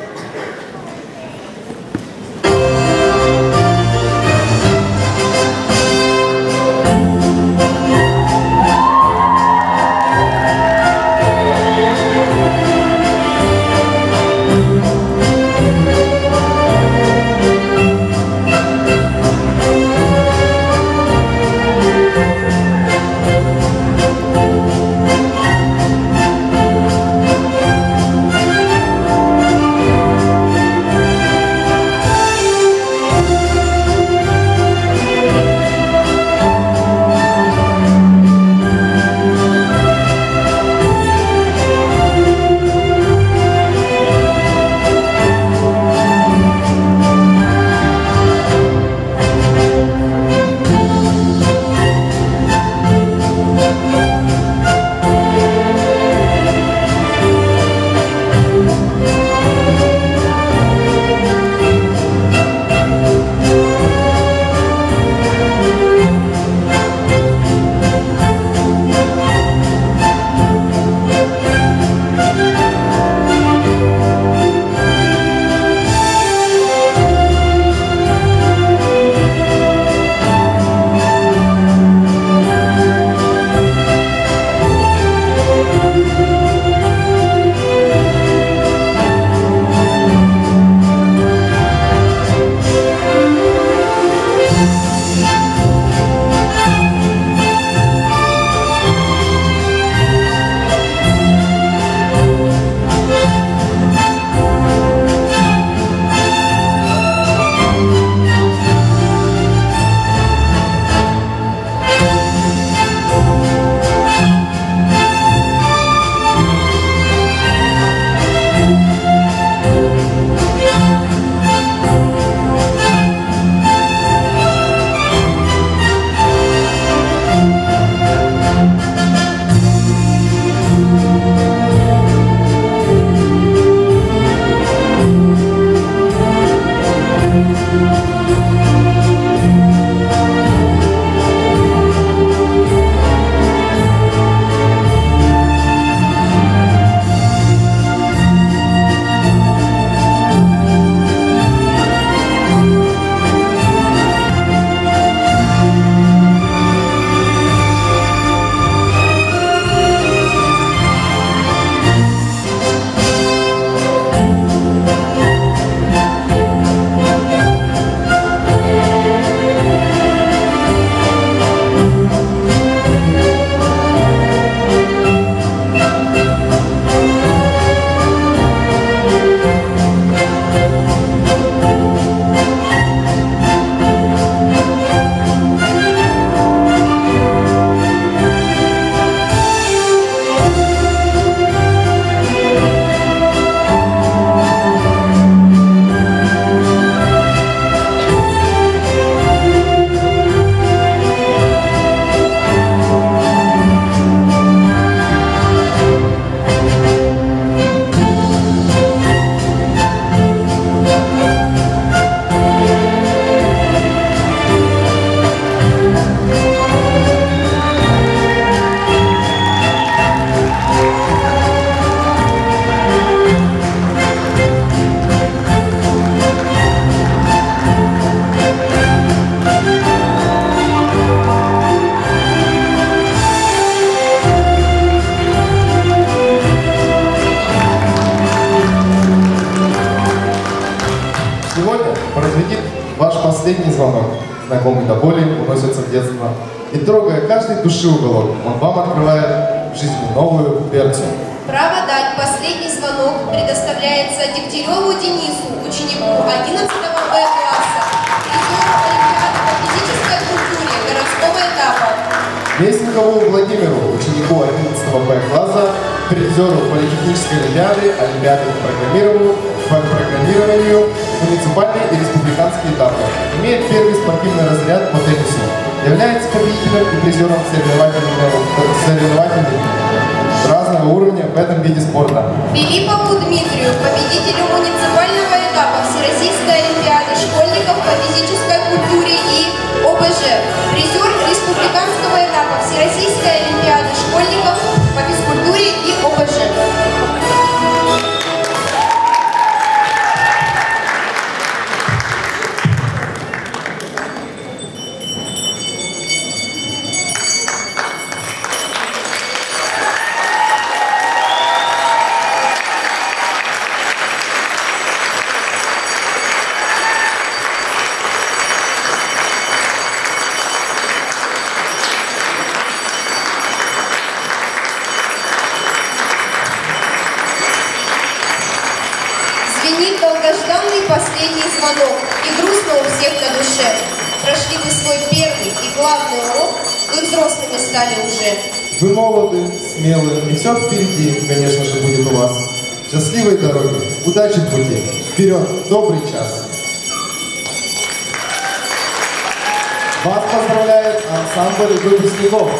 сегодня прозвенит ваш последний звонок. Знакомый до боли уносится в детство. И трогая каждый души уголок, он вам открывает в жизни новую дверцу. Право дать последний звонок предоставляется Дегтяреву Денису, ученику 11 Б класса, призеру Олимпиады по физической культуре городского этапа. Вестникову Владимиру, ученику 11 Б класса, призеру Политехнической Олимпиады, Олимпиады по программированию, муниципальные и республиканские этапы. Имеет первый спортивный разряд по теннису. Является победителем и призером соревнований разного уровня в этом виде спорта. Филиппову Дмитрию, победителю муниципального этапа Всероссийской Олимпиады школьников по физической культуре и ОБЖ. Призер республиканского этапа Всероссийской Олимпиады школьников по физкультуре и ОБЖ. Звенит долгожданный последний звонок, и грустно у всех на душе. Прошли вы свой первый и главный урок, вы взрослыми стали уже. Вы молоды, смелые, и все впереди, конечно же, будет у вас. Счастливой дороги, удачи в пути, вперед, добрый час. Вас поздравляет ансамбль выпускников.